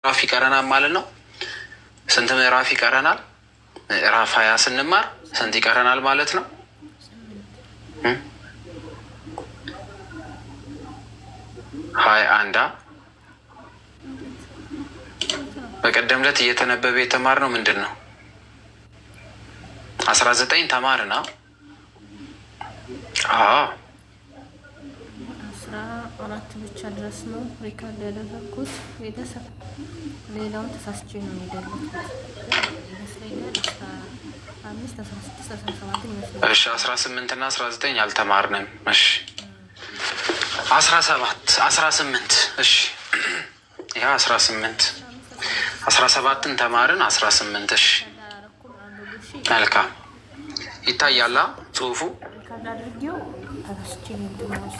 ምዕራፍ ይቀረናል ማለት ነው። ስንት ምዕራፍ ይቀረናል? ምዕራፍ 20 ስንማር ስንት ይቀረናል ማለት ነው? 21 በቀደም ዕለት እየተነበበ የተማርነው ምንድን ነው? 19 ተማርና 14 ብቻ ድረስ ነው ሪካርድ ያደረግኩት። ቤተሰብ ሌላውን ተሳስቼ ነው የደለኩት ይመስለኛል። 15፣ 16፣ 17 ይመስለኛል። እሺ 18 እና 19 አልተማርንም። እሺ 18 እሺ ያ 17ን ተማርን። 18 እሺ መልካም ይታያላ ጽሁፉ።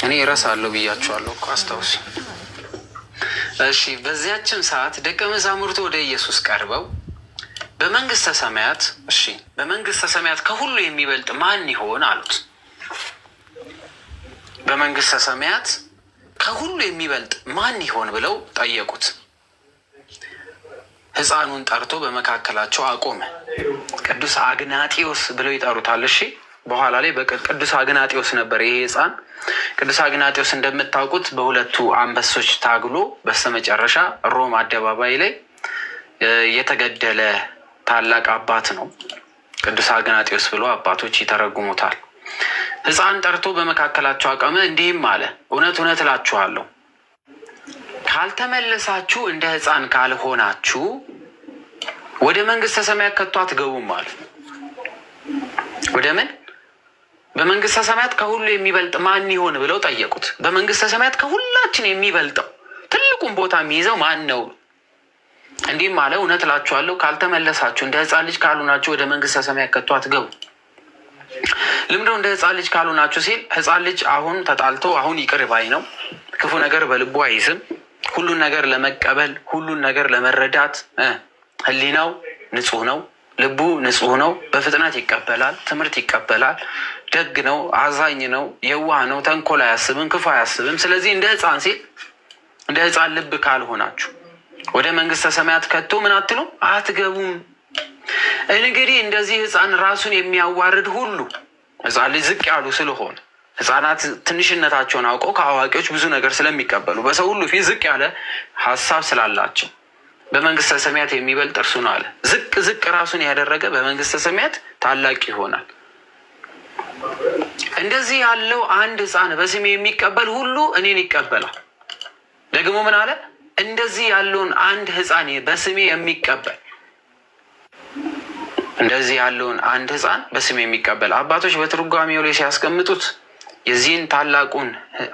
እኔ እረሳለሁ ብያችኋለሁ እኮ አስታውስ። እሺ በዚያችን ሰዓት ደቀ መዛሙርቱ ወደ ኢየሱስ ቀርበው በመንግስተ ሰማያት በመንግስተ ሰማያት ከሁሉ የሚበልጥ ማን ይሆን አሉት። በመንግስተ ሰማያት ከሁሉ የሚበልጥ ማን ይሆን ብለው ጠየቁት። ሕፃኑን ጠርቶ በመካከላቸው አቆመ። ቅዱስ አግናጢዮስ ብለው ይጠሩታል። እሺ በኋላ ላይ ቅዱስ አግናጢዮስ ነበር ይሄ ሕፃን። ቅዱስ አግናጢዮስ እንደምታውቁት በሁለቱ አንበሶች ታግሎ በስተመጨረሻ ሮም አደባባይ ላይ የተገደለ ታላቅ አባት ነው። ቅዱስ አግናጢዮስ ብሎ አባቶች ይተረጉሙታል። ሕፃን ጠርቶ በመካከላቸው አቆመ፣ እንዲህም አለ፣ እውነት እውነት እላችኋለሁ ካልተመለሳችሁ እንደ ሕፃን ካልሆናችሁ ወደ መንግስተ ሰማያት ከቶ አትገቡም አለ። ወደ ምን? በመንግስተ ሰማያት ከሁሉ የሚበልጥ ማን ይሆን ብለው ጠየቁት። በመንግስተ ሰማያት ከሁላችን የሚበልጠው ትልቁን ቦታ የሚይዘው ማን ነው? እንዲህም አለ፣ እውነት እላችኋለሁ ካልተመለሳችሁ እንደ ሕፃን ልጅ ካልሆናችሁ ወደ መንግስተ ሰማያት ከቶ አትገቡ። ልምደው እንደ ሕፃን ልጅ ካልሆናችሁ ሲል ሕፃን ልጅ አሁን ተጣልቶ አሁን ይቅር ባይ ነው። ክፉ ነገር በልቡ አይዝም። ሁሉን ነገር ለመቀበል ሁሉን ነገር ለመረዳት ህሊናው ንጹህ ነው፣ ልቡ ንጹህ ነው። በፍጥነት ይቀበላል፣ ትምህርት ይቀበላል። ደግ ነው፣ አዛኝ ነው፣ የዋህ ነው፣ ተንኮል አያስብም፣ ክፉ አያስብም። ስለዚህ እንደ ሕፃን ሲል እንደ ሕፃን ልብ ካልሆናችሁ ወደ መንግስተ ሰማያት ከቶ ምን አትሉ አትገቡም። እንግዲህ እንደዚህ ሕፃን ራሱን የሚያዋርድ ሁሉ ሕፃን ልጅ ዝቅ ያሉ ስለሆነ ሕፃናት ትንሽነታቸውን አውቀው ከአዋቂዎች ብዙ ነገር ስለሚቀበሉ በሰው ሁሉ ፊት ዝቅ ያለ ሀሳብ ስላላቸው በመንግስተ ሰማያት የሚበልጥ እርሱ ነው አለ። ዝቅ ዝቅ ራሱን ያደረገ በመንግስተ ሰማያት ታላቅ ይሆናል። እንደዚህ ያለው አንድ ሕፃን በስሜ የሚቀበል ሁሉ እኔን ይቀበላል። ደግሞ ምን አለ? እንደዚህ ያለውን አንድ ሕፃን በስሜ የሚቀበል እንደዚህ ያለውን አንድ ሕፃን በስሜ የሚቀበል አባቶች በትርጓሜው ላይ ሲያስቀምጡት የዚህን ታላቁን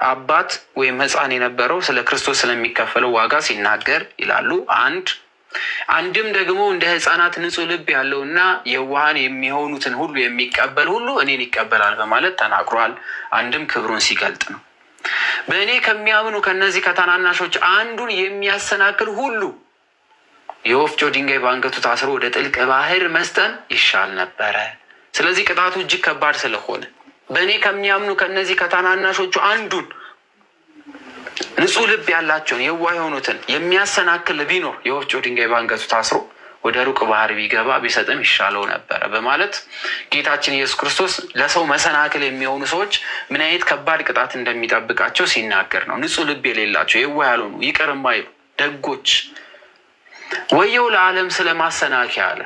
አባት ወይም ሕፃን የነበረው ስለ ክርስቶስ ስለሚከፈለው ዋጋ ሲናገር ይላሉ። አንድም ደግሞ እንደ ሕፃናት ንጹሕ ልብ ያለውና የዋሃን የሚሆኑትን ሁሉ የሚቀበል ሁሉ እኔን ይቀበላል በማለት ተናግሯል። አንድም ክብሩን ሲገልጥ ነው። በእኔ ከሚያምኑ ከነዚህ ከታናናሾች አንዱን የሚያሰናክል ሁሉ የወፍጮ ድንጋይ በአንገቱ ታስሮ ወደ ጥልቅ ባህር መስጠም ይሻል ነበረ። ስለዚህ ቅጣቱ እጅግ ከባድ ስለሆነ በእኔ ከሚያምኑ ከነዚህ ከታናናሾቹ አንዱን ንጹሕ ልብ ያላቸውን የዋህ የሆኑትን የሚያሰናክል ቢኖር የወፍጮ ድንጋይ በአንገቱ ታስሮ ወደ ሩቅ ባህር ቢገባ ቢሰጥም ይሻለው ነበረ በማለት ጌታችን ኢየሱስ ክርስቶስ ለሰው መሰናክል የሚሆኑ ሰዎች ምን አይነት ከባድ ቅጣት እንደሚጠብቃቸው ሲናገር ነው። ንጹሕ ልብ የሌላቸው የዋህ ያልሆኑ ይቅር የማይሉ ደጎች ወየው ለዓለም ስለ ማሰናከያ አለ።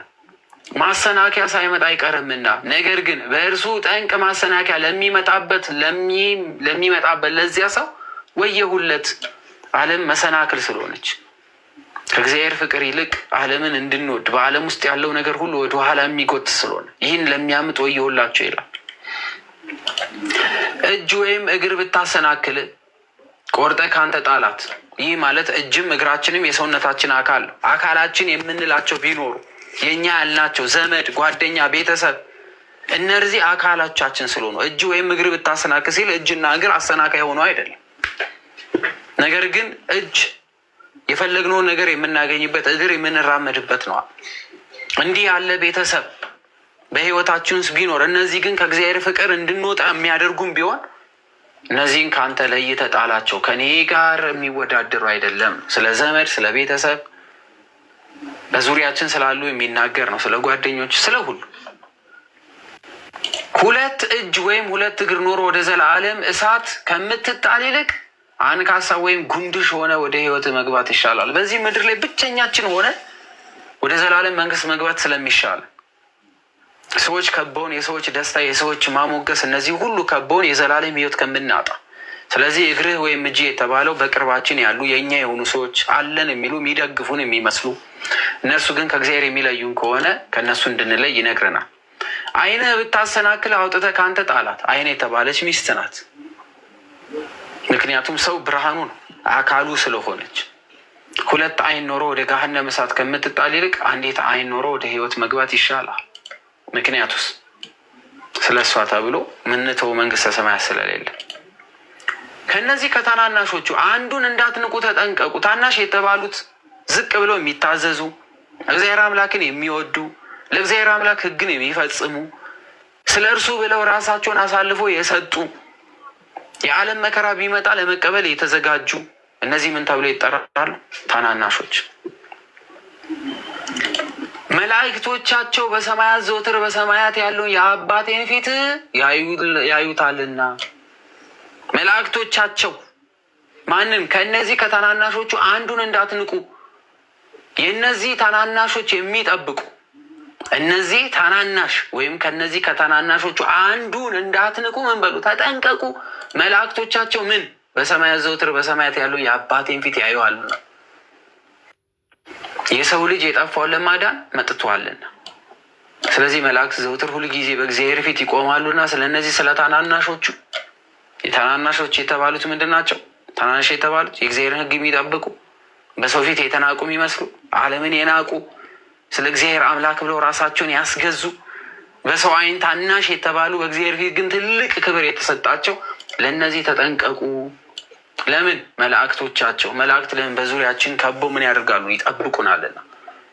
ማሰናከያ ሳይመጣ አይቀርምና ነገር ግን በእርሱ ጠንቅ ማሰናከያ ለሚመጣበት ለዚያ ሰው ወየሁለት። ዓለም መሰናክል ስለሆነች ከእግዚአብሔር ፍቅር ይልቅ ዓለምን እንድንወድ በዓለም ውስጥ ያለው ነገር ሁሉ ወደ ኋላ የሚጎት ስለሆነ ይህን ለሚያምጥ ወየሁላቸው ይላል። እጅ ወይም እግር ብታሰናክል ቆርጠ ካንተ ጣላት። ይህ ማለት እጅም እግራችንም የሰውነታችን አካል ነው። አካላችን የምንላቸው ቢኖሩ የኛ ያልናቸው ዘመድ፣ ጓደኛ፣ ቤተሰብ እነዚህ አካላቻችን ስለሆኑ እጅ ወይም እግር ብታሰናክል ሲል እጅና እግር አሰናካይ ሆኖ አይደለም። ነገር ግን እጅ የፈለግነውን ነገር የምናገኝበት፣ እግር የምንራመድበት ነው። እንዲህ ያለ ቤተሰብ በህይወታችን ውስጥ ቢኖር እነዚህ ግን ከእግዚአብሔር ፍቅር እንድንወጣ የሚያደርጉም ቢሆን እነዚህን ከአንተ ለይተህ ጣላቸው፣ ከኔ ጋር የሚወዳደሩ አይደለም። ስለ ዘመድ፣ ስለ ቤተሰብ በዙሪያችን ስላሉ የሚናገር ነው። ስለ ጓደኞች፣ ስለ ሁሉ። 2 እጅ ወይም 2 እግር ኖሮ ወደ ዘላለም እሳት ከምትጣል ይልቅ አንካሳ ወይም ጉንድሽ ሆነ ወደ ሕይወት መግባት ይሻላል። በዚህ ምድር ላይ ብቸኛችን ሆነ ወደ ዘላለም መንግስት መግባት ስለሚሻል ሰዎች ከበውን፣ የሰዎች ደስታ፣ የሰዎች ማሞገስ፣ እነዚህ ሁሉ ከበውን የዘላለም ሕይወት ከምናጣ፣ ስለዚህ እግርህ ወይም እጅ የተባለው በቅርባችን ያሉ የእኛ የሆኑ ሰዎች አለን የሚሉ የሚደግፉን የሚመስሉ፣ እነርሱ ግን ከእግዚአብሔር የሚለዩን ከሆነ ከእነሱ እንድንለይ ይነግረናል። ዓይንህ ብታሰናክል አውጥተህ ከአንተ ጣላት። ዓይን የተባለች ሚስት ናት። ምክንያቱም ሰው ብርሃኑ ነው አካሉ ስለሆነች። 2 ዓይን ኖሮ ወደ ገሃነመ እሳት ከምትጣል ይልቅ አንዲት ዓይን ኖሮ ወደ ሕይወት መግባት ይሻላል። ምክንያቱስ ስለ እሷ ተብሎ ምንተው መንግስተ ሰማያት ስለሌለ። ከነዚህ ከታናናሾቹ አንዱን እንዳትንቁ ተጠንቀቁ። ታናሽ የተባሉት ዝቅ ብለው የሚታዘዙ፣ እግዚአብሔር አምላክን የሚወዱ፣ ለእግዚአብሔር አምላክ ሕግን የሚፈጽሙ፣ ስለ እርሱ ብለው ራሳቸውን አሳልፎ የሰጡ፣ የዓለም መከራ ቢመጣ ለመቀበል የተዘጋጁ፣ እነዚህ ምን ተብሎ ይጠራሉ? ታናናሾች። መላእክቶቻቸው በሰማያት ዘወትር በሰማያት ያለውን የአባቴን ፊት ያዩታልና። መላእክቶቻቸው ማንን? ከእነዚህ ከታናናሾቹ አንዱን እንዳትንቁ። የእነዚህ ታናናሾች የሚጠብቁ፣ እነዚህ ታናናሽ ወይም ከነዚህ ከታናናሾቹ አንዱን እንዳትንቁ ምን በሉ? ተጠንቀቁ። መላእክቶቻቸው ምን? በሰማያት ዘወትር በሰማያት ያለውን የአባቴን ፊት ያዩዋልና። የሰው ልጅ የጠፋውን ለማዳን መጥቷልና። ስለዚህ መላእክት ዘወትር ሁሉ ጊዜ በእግዚአብሔር ፊት ይቆማሉና ስለ እነዚህ ስለ ታናናሾቹ፣ የታናናሾች የተባሉት ምንድን ናቸው? ታናናሽ የተባሉት የእግዚአብሔርን ሕግ የሚጠብቁ፣ በሰው ፊት የተናቁ የሚመስሉ፣ ዓለምን የናቁ፣ ስለ እግዚአብሔር አምላክ ብለው ራሳቸውን ያስገዙ፣ በሰው ዓይን ታናሽ የተባሉ፣ በእግዚአብሔር ፊት ግን ትልቅ ክብር የተሰጣቸው፣ ለእነዚህ ተጠንቀቁ። ለምን? መላእክቶቻቸው። መላእክት ለምን? በዙሪያችን ከቦ ምን ያደርጋሉ? ይጠብቁናልና።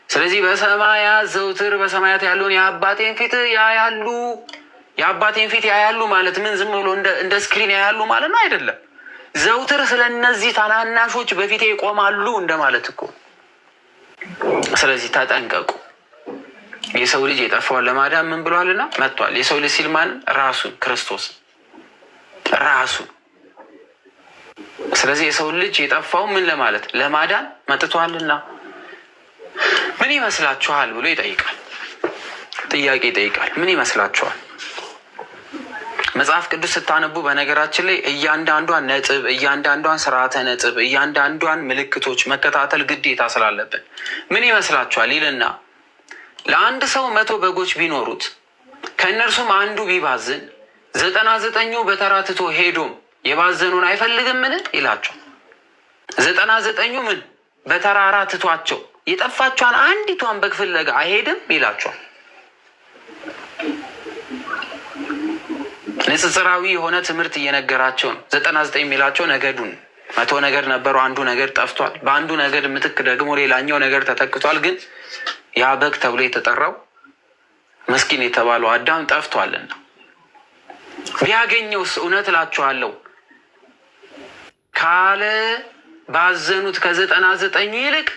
ስለዚህ በሰማያት ዘውትር በሰማያት ያለውን የአባቴን ፊት ያያሉ። የአባቴን ፊት ያያሉ ማለት ምን? ዝም ብሎ እንደ ስክሪን ያያሉ ማለት ነው? አይደለም። ዘውትር ስለ እነዚህ ታናናሾች በፊቴ ይቆማሉ እንደማለት እኮ። ስለዚህ ተጠንቀቁ። የሰው ልጅ የጠፋውን ለማዳን ምን ብሏልና መጥቷል። የሰው ልጅ ሲል ማን? ራሱን፣ ክርስቶስ ራሱን። ስለዚህ የሰው ልጅ የጠፋው ምን ለማለት? ለማዳን መጥቷልና። ምን ይመስላችኋል ብሎ ይጠይቃል። ጥያቄ ይጠይቃል። ምን ይመስላችኋል? መጽሐፍ ቅዱስ ስታነቡ በነገራችን ላይ እያንዳንዷን ነጥብ፣ እያንዳንዷን ስርዓተ ነጥብ፣ እያንዳንዷን ምልክቶች መከታተል ግዴታ ስላለብን ምን ይመስላችኋል ይልና ለአንድ ሰው 100 በጎች ቢኖሩት ከእነርሱም አንዱ ቢባዝን 99 በተራ ትቶ ሄዶም የባዘኑን አይፈልግምን ይላቸው። 99 ምን በተራራ ትቷቸው የጠፋቿን አንዲቷን በግ ፍለጋ አይሄድም ይላቸዋል። ንጽጽራዊ የሆነ ትምህርት እየነገራቸው ነው። 99 የሚላቸው ነገዱን 100 ነገድ ነበሩ። አንዱ ነገድ ጠፍቷል። በአንዱ ነገድ ምትክ ደግሞ ሌላኛው ነገር ተተክቷል። ግን ያ በግ ተብሎ የተጠራው ምስኪን የተባለው አዳም ጠፍቷልና ቢያገኘውስ እውነት እላችኋለሁ ካለ ባዘኑት ከ99 ይልቅ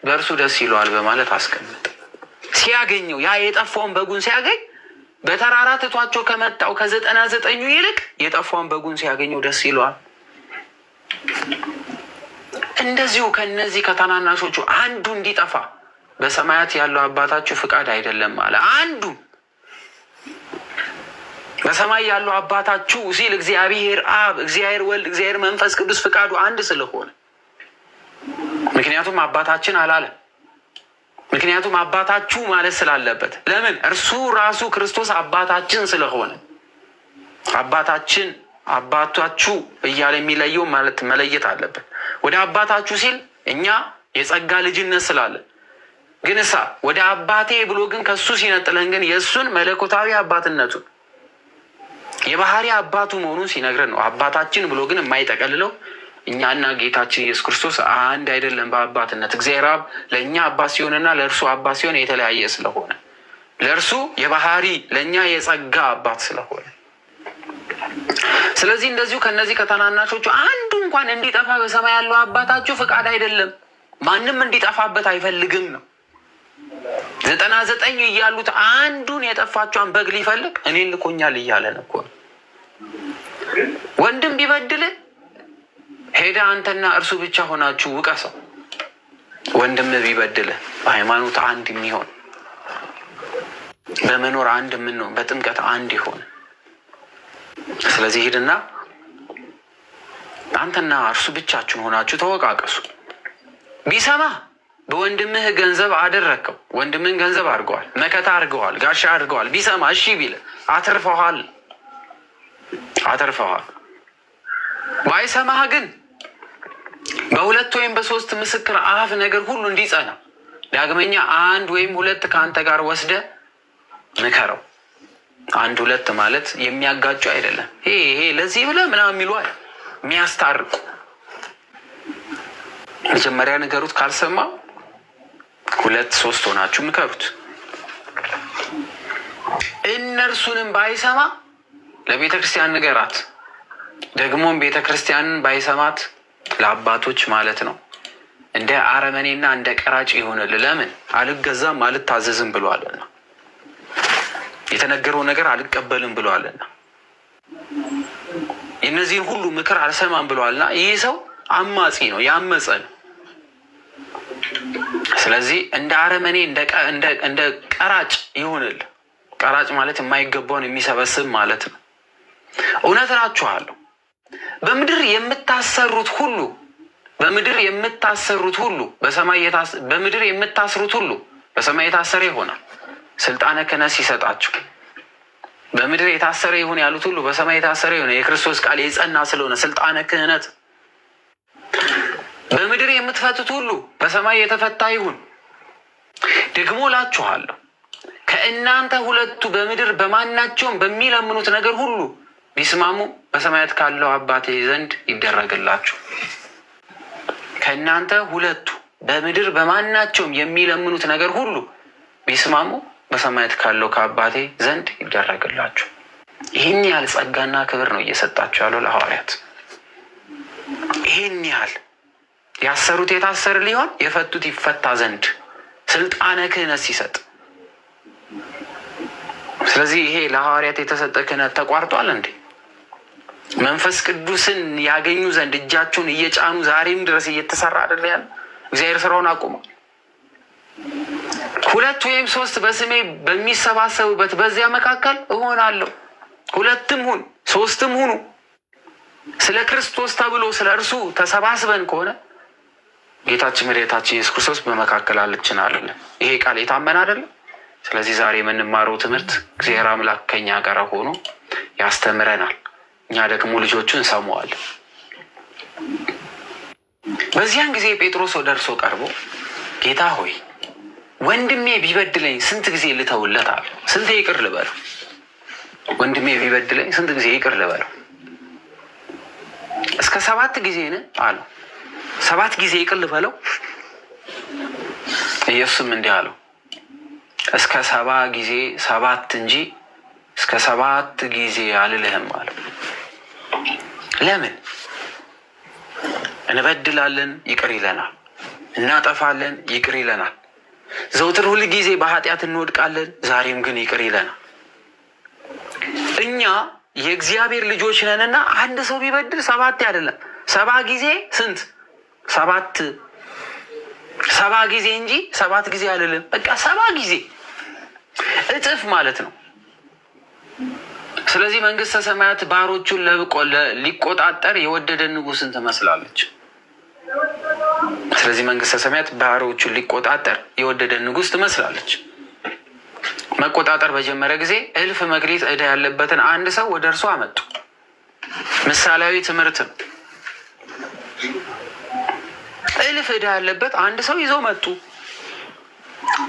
በእርሱ ደስ ይለዋል በማለት አስቀምጠ። ሲያገኘው ያ የጠፋውን በጉን ሲያገኝ በተራራ ትቷቸው ከመጣው ከ99 ይልቅ የጠፋውን በጉን ሲያገኘው ደስ ይለዋል። እንደዚሁ ከነዚህ ከታናናሾቹ አንዱ እንዲጠፋ በሰማያት ያለው አባታችሁ ፍቃድ አይደለም አለ። አንዱ በሰማይ ያለው አባታችሁ ሲል እግዚአብሔር አብ፣ እግዚአብሔር ወልድ፣ እግዚአብሔር መንፈስ ቅዱስ ፍቃዱ አንድ ስለሆነ፣ ምክንያቱም አባታችን አላለም። ምክንያቱም አባታችሁ ማለት ስላለበት። ለምን? እርሱ ራሱ ክርስቶስ አባታችን ስለሆነ። አባታችን አባታችሁ እያለ የሚለየው ማለት መለየት አለበት። ወደ አባታችሁ ሲል እኛ የጸጋ ልጅነት ስላለን፣ ግን እሳ ወደ አባቴ ብሎ ግን ከሱ ሲነጥለን ግን የእሱን መለኮታዊ አባትነቱን የባህሪ አባቱ መሆኑን ሲነግረን ነው። አባታችን ብሎ ግን የማይጠቀልለው እኛና ጌታችን ኢየሱስ ክርስቶስ አንድ አይደለም በአባትነት። እግዚአብሔር አብ ለእኛ አባት ሲሆንና ለእርሱ አባት ሲሆን የተለያየ ስለሆነ፣ ለእርሱ የባህሪ ለእኛ የጸጋ አባት ስለሆነ፣ ስለዚህ እንደዚሁ ከነዚህ ከታናናሾቹ አንዱ እንኳን እንዲጠፋ በሰማይ ያለው አባታችሁ ፍቃድ አይደለም። ማንም እንዲጠፋበት አይፈልግም ነው። 99 እያሉት አንዱን የጠፋቿን በግ ሊፈልግ እኔን ልኮኛል እያለን እኮ ነው። ወንድም ቢበድል ሄደ አንተና እርሱ ብቻ ሆናችሁ ውቀሰው። ወንድም ቢበድል በሃይማኖት አንድ የሚሆን በመኖር አንድ የምንሆን በጥምቀት አንድ ይሆን። ስለዚህ ሂድና አንተና እርሱ ብቻችሁን ሆናችሁ ተወቃቀሱ። ቢሰማ በወንድምህ ገንዘብ አደረከው። ወንድምህን ገንዘብ አድርገዋል፣ መከታ አድርገዋል፣ ጋሻ አድርገዋል። ቢሰማ እሺ ቢል አትርፈዋል። ባይሰማህ ግን በሁለት ወይም በሶስት ምስክር አፍ ነገር ሁሉ እንዲጸና ዳግመኛ 1 ወይም 2 ከአንተ ጋር ወስደ ምከረው። 1 2 ማለት የሚያጋጩ አይደለም። ይሄ ለዚህ ብለህ ምናምን የሚሉ የሚያስታርቁ። መጀመሪያ ንገሩት፣ ካልሰማ 2 3 ሆናችሁ ምከሩት። እነርሱንም ባይሰማ ለቤተ ክርስቲያን ንገራት። ደግሞም ቤተ ክርስቲያንን ባይሰማት ለአባቶች ማለት ነው እንደ አረመኔና እንደ ቀራጭ ይሆንል። ለምን? አልገዛም አልታዘዝም ብለዋልና፣ የተነገረው ነገር አልቀበልም ብለዋልና፣ የእነዚህን ሁሉ ምክር አልሰማም ብለዋልና ይህ ሰው አማጺ ነው፣ ያመፀ ነው። ስለዚህ እንደ አረመኔ እንደ ቀራጭ ይሆንል። ቀራጭ ማለት የማይገባውን የሚሰበስብ ማለት ነው። እውነት እላችኋለሁ በምድር የምታሰሩት ሁሉ በምድር የምታስሩት ሁሉ በሰማይ የታሰረ ይሆናል። ስልጣነ ክህነት ሲሰጣችሁ በምድር የታሰረ ይሁን ያሉት ሁሉ በሰማይ የታሰረ ይሆናል። የክርስቶስ ቃል የጸና ስለሆነ ስልጣነ ክህነት። በምድር የምትፈቱት ሁሉ በሰማይ የተፈታ ይሁን። ደግሞ እላችኋለሁ ከእናንተ 2 በምድር በማናቸውም በሚለምኑት ነገር ሁሉ ቢስማሙ በሰማያት ካለው አባቴ ዘንድ ይደረግላችሁ። ከእናንተ 2 በምድር በማናቸውም የሚለምኑት ነገር ሁሉ ቢስማሙ በሰማያት ካለው ከአባቴ ዘንድ ይደረግላችሁ። ይህን ያህል ጸጋና ክብር ነው እየሰጣችሁ ያለው ለሐዋርያት። ይህን ያህል ያሰሩት የታሰረ ሊሆን የፈቱት ይፈታ ዘንድ ስልጣነ ክህነት ሲሰጥ፣ ስለዚህ ይሄ ለሐዋርያት የተሰጠ ክህነት ተቋርጧል እንዴ? መንፈስ ቅዱስን ያገኙ ዘንድ እጃቸውን እየጫኑ ዛሬም ድረስ እየተሰራ አይደል ያለ? እግዚአብሔር ስራውን አቁሟል። 2 ወይም 3 በስሜ በሚሰባሰቡበት በዚያ መካከል እሆናለሁ። 2 ሁን 3 ሁኑ። ስለ ክርስቶስ ተብሎ ስለ እርሱ ተሰባስበን ከሆነ ጌታችን መድኃኒታችን ኢየሱስ ክርስቶስ በመካከል አለችን አለን። ይሄ ቃል የታመነ አይደለም? ስለዚህ ዛሬ የምንማረው ትምህርት እግዚአብሔር አምላክ ከኛ ጋር ሆኖ ያስተምረናል። እኛ ደግሞ ልጆቹ እንሰማዋለን። በዚያን ጊዜ ጴጥሮስ ወደ እርሱ ቀርቦ ጌታ ሆይ ወንድሜ ቢበድለኝ ስንት ጊዜ ልተውለት አለ። ስንት ይቅር ልበለው? ወንድሜ ቢበድለኝ ስንት ጊዜ ይቅር ልበለው? እስከ 7 ጊዜ ነው አለው። 7 ጊዜ ይቅር ልበለው? ኢየሱስም እንዲህ አለው እስከ 70 ጊዜ 7 እንጂ እስከ 7 ጊዜ አልልህም አለው። ለምን? እንበድላለን ይቅር ይለናል፣ እናጠፋለን ይቅር ይለናል፣ ዘውትር ሁል ጊዜ በኃጢአት እንወድቃለን፣ ዛሬም ግን ይቅር ይለናል። እኛ የእግዚአብሔር ልጆች ነንና አንድ ሰው ቢበድል 7 አይደለም 70 ጊዜ ስንት? 7 ጊዜ እንጂ 7 ጊዜ አልልም። በቃ 70 ጊዜ እጥፍ ማለት ነው። ስለዚህ መንግስተ ሰማያት ባሮቹን ሊቆጣጠር የወደደ ንጉስን ትመስላለች። ስለዚህ መንግስተ ሰማያት ባሮቹን ሊቆጣጠር የወደደ ንጉስ ትመስላለች። መቆጣጠር በጀመረ ጊዜ 1000 መክሊት ዕዳ ያለበትን አንድ ሰው ወደ እርሱ አመጡ። ምሳሌያዊ ትምህርት ነው። 1000 ዕዳ ያለበት አንድ ሰው ይዘው መጡ።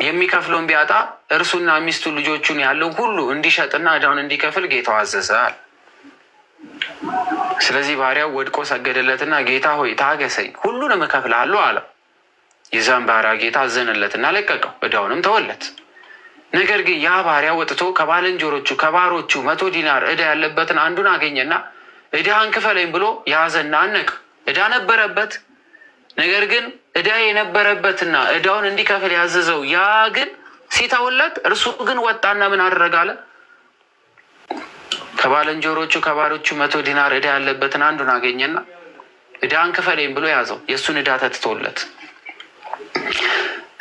የሚከፍለውን ቢያጣ እርሱና ሚስቱ ልጆቹን ያለው ሁሉ እንዲሸጥና ዕዳውን እንዲከፍል ጌታው አዘዘዋል። ስለዚህ ባሪያው ወድቆ ሰገደለትና ጌታ ሆይ ታገሰኝ፣ ሁሉንም እከፍልሃለሁ አለው። የዛም ባሪያ ጌታ አዘነለትና ለቀቀው፣ ዕዳውንም ተወለት። ነገር ግን ያ ባሪያ ወጥቶ ከባልንጀሮቹ ከባሮቹ 100 ዲናር ዕዳ ያለበትን አንዱን አገኘና ዕዳህን ክፈለኝ ብሎ ያዘና አነቀው። ዕዳ ነበረበት፣ ነገር ግን ዕዳ የነበረበትና ዕዳውን እንዲከፍል ያዘዘው ያ ግን ሲተውለት፣ እርሱ ግን ወጣና ምን አደረጋለ? ከባልንጀሮቹ ከባሮቹ 100 ዲናር ዕዳ ያለበትን አንዱን አገኘና ዕዳን ክፈለኝ ብሎ ያዘው። የእሱን ዕዳ ተትቶለት።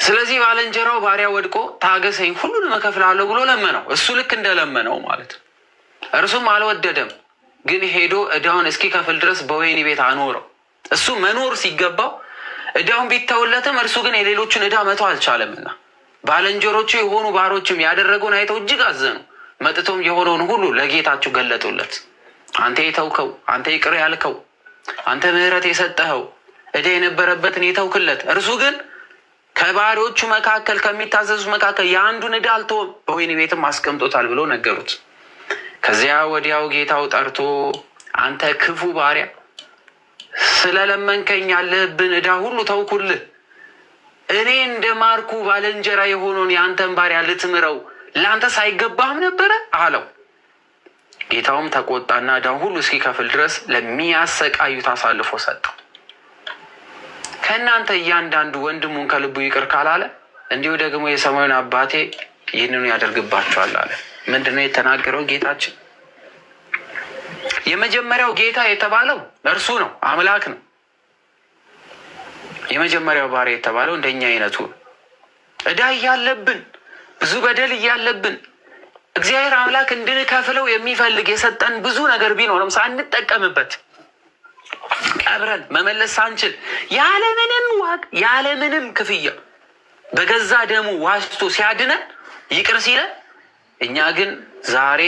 ስለዚህ ባልንጀራው ባሪያ ወድቆ ታገሰኝ ሁሉንም እከፍላለሁ ብሎ ለመነው። እሱ ልክ እንደለመነው ማለት ነው። እርሱም አልወደደም፣ ግን ሄዶ ዕዳውን እስኪከፍል ድረስ በወህኒ ቤት አኖረው። እሱ መኖር ሲገባው ዕዳውን ቢተውለትም እርሱ ግን የሌሎችን ዕዳ መተው አልቻለምና ባልንጀሮቹ የሆኑ ባሮችም ያደረገውን አይተው እጅግ አዘኑ። መጥቶም የሆነውን ሁሉ ለጌታቸው ገለጡለት። አንተ የተውከው፣ አንተ ይቅር ያልከው፣ አንተ ምሕረት የሰጠኸው ዕዳ የነበረበትን የተውክለት፣ እርሱ ግን ከባሪዎቹ መካከል ከሚታዘዙት መካከል የአንዱን ዕዳ አልተወም፣ በወህኒ ቤትም አስቀምጦታል ብሎ ነገሩት። ከዚያ ወዲያው ጌታው ጠርቶ አንተ ክፉ ባሪያ፣ ስለለመንከኝ ያለህብን ዕዳ ሁሉ ተውኩልህ። እኔ እንደ ማርኩ ባልንጀራ የሆነውን የአንተን ባሪያ ልትምረው ለአንተ ሳይገባህም ነበረ አለው። ጌታውም ተቆጣና ዕዳውን ሁሉ እስኪከፍል ድረስ ለሚያሰቃዩት አሳልፎ ሰጠው። ከእናንተ እያንዳንዱ ወንድሙን ከልቡ ይቅር ካላለ እንዲሁ ደግሞ የሰማዩን አባቴ ይህንኑ ያደርግባቸዋል አለ። ምንድነው የተናገረው ጌታችን? የመጀመሪያው ጌታ የተባለው እርሱ ነው፣ አምላክ ነው። የመጀመሪያው ባሪያ የተባለው እንደኛ አይነቱ ዕዳ እያለብን ብዙ በደል እያለብን እግዚአብሔር አምላክ እንድንከፍለው የሚፈልግ የሰጠን ብዙ ነገር ቢኖርም ሳንጠቀምበት ቀብረን መመለስ ሳንችል ያለምንም ዋጋ ያለምንም ክፍያ በገዛ ደሙ ዋጅቶ ሲያድነን ይቅር ሲለን፣ እኛ ግን ዛሬ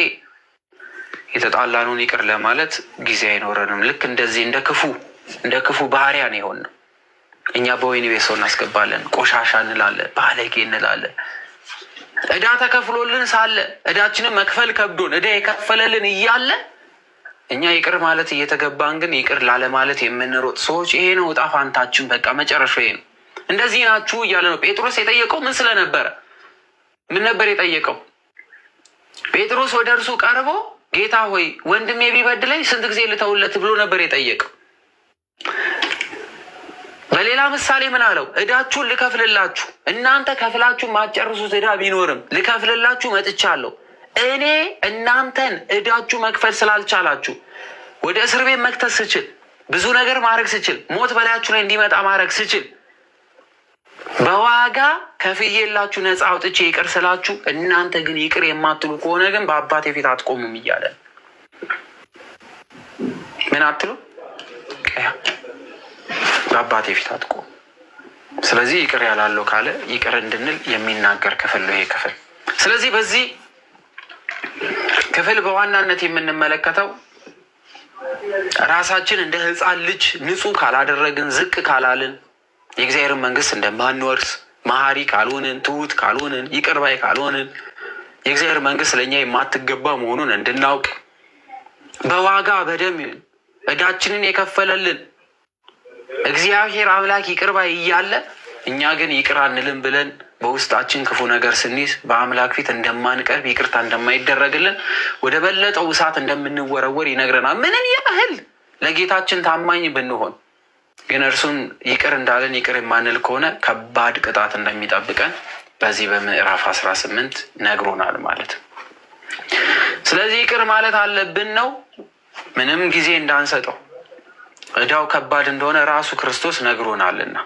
የተጣላነውን ይቅር ለማለት ጊዜ አይኖረንም። ልክ እንደዚህ እንደ ክፉ ባህሪያ ነው የሆነው። እኛ በወህኒ ቤት ሰው እናስገባለን፣ ቆሻሻ እንላለን፣ ባለጌ እንላለን። ዕዳ ተከፍሎልን ሳለ ዕዳችንን መክፈል ከብዶን ዕዳ የከፈለልን እያለ እኛ ይቅር ማለት እየተገባን ግን ይቅር ላለማለት የምንሮጥ ሰዎች፣ ይሄ ነው ዕጣ ፋንታችን። በቃ መጨረሻው ይሄ ነው። እንደዚህ ናችሁ እያለ ነው ጴጥሮስ የጠየቀው። ምን ስለነበረ ምን ነበር የጠየቀው? ጴጥሮስ ወደ እርሱ ቀርቦ ጌታ ሆይ ወንድሜ ቢበድለኝ ስንት ጊዜ ልተውለት ብሎ ነበር የጠየቀው። በሌላ ምሳሌ ምን አለው? ዕዳችሁን ልከፍልላችሁ፣ እናንተ ከፍላችሁ ማጨርሱት ዕዳ ቢኖርም ልከፍልላችሁ መጥቻለሁ። እኔ እናንተን ዕዳችሁ መክፈል ስላልቻላችሁ ወደ እስር ቤት መክተት ስችል፣ ብዙ ነገር ማድረግ ስችል፣ ሞት በላያችሁ ላይ እንዲመጣ ማድረግ ስችል፣ በዋጋ ከፍዬላችሁ ነፃ አውጥቼ ይቅር ስላችሁ እናንተ ግን ይቅር የማትሉ ከሆነ ግን በአባቴ ፊት አትቆሙም እያለ ምን አትሉ? በአባቴ ፊት አትቆሙ። ስለዚህ ይቅር ያላለው ካለ ይቅር እንድንል የሚናገር ክፍል ነው ይሄ ክፍል። ስለዚህ በዚህ ክፍል በዋናነት የምንመለከተው ራሳችን እንደ ሕፃን ልጅ ንጹህ ካላደረግን፣ ዝቅ ካላልን፣ የእግዚአብሔርን መንግስት እንደማንወርስ፣ መሐሪ ካልሆንን፣ ትሁት ካልሆንን፣ ይቅር ባይ ካልሆንን የእግዚአብሔር መንግስት ለእኛ የማትገባ መሆኑን እንድናውቅ በዋጋ በደም ዕዳችንን የከፈለልን እግዚአብሔር አምላክ ይቅር ባይ እያለ እኛ ግን ይቅር አንልም ብለን በውስጣችን ክፉ ነገር ስንይዝ በአምላክ ፊት እንደማንቀርብ፣ ይቅርታ እንደማይደረግልን፣ ወደ በለጠው እሳት እንደምንወረወር ይነግረናል። ምንም ያህል ለጌታችን ታማኝ ብንሆን ግን እርሱን ይቅር እንዳለን ይቅር የማንል ከሆነ ከባድ ቅጣት እንደሚጠብቀን በዚህ በምዕራፍ 18 ነግሮናል ማለት ነው። ስለዚህ ይቅር ማለት አለብን ነው፣ ምንም ጊዜ እንዳንሰጠው። ዕዳው ከባድ እንደሆነ ራሱ ክርስቶስ ነግሮናልና።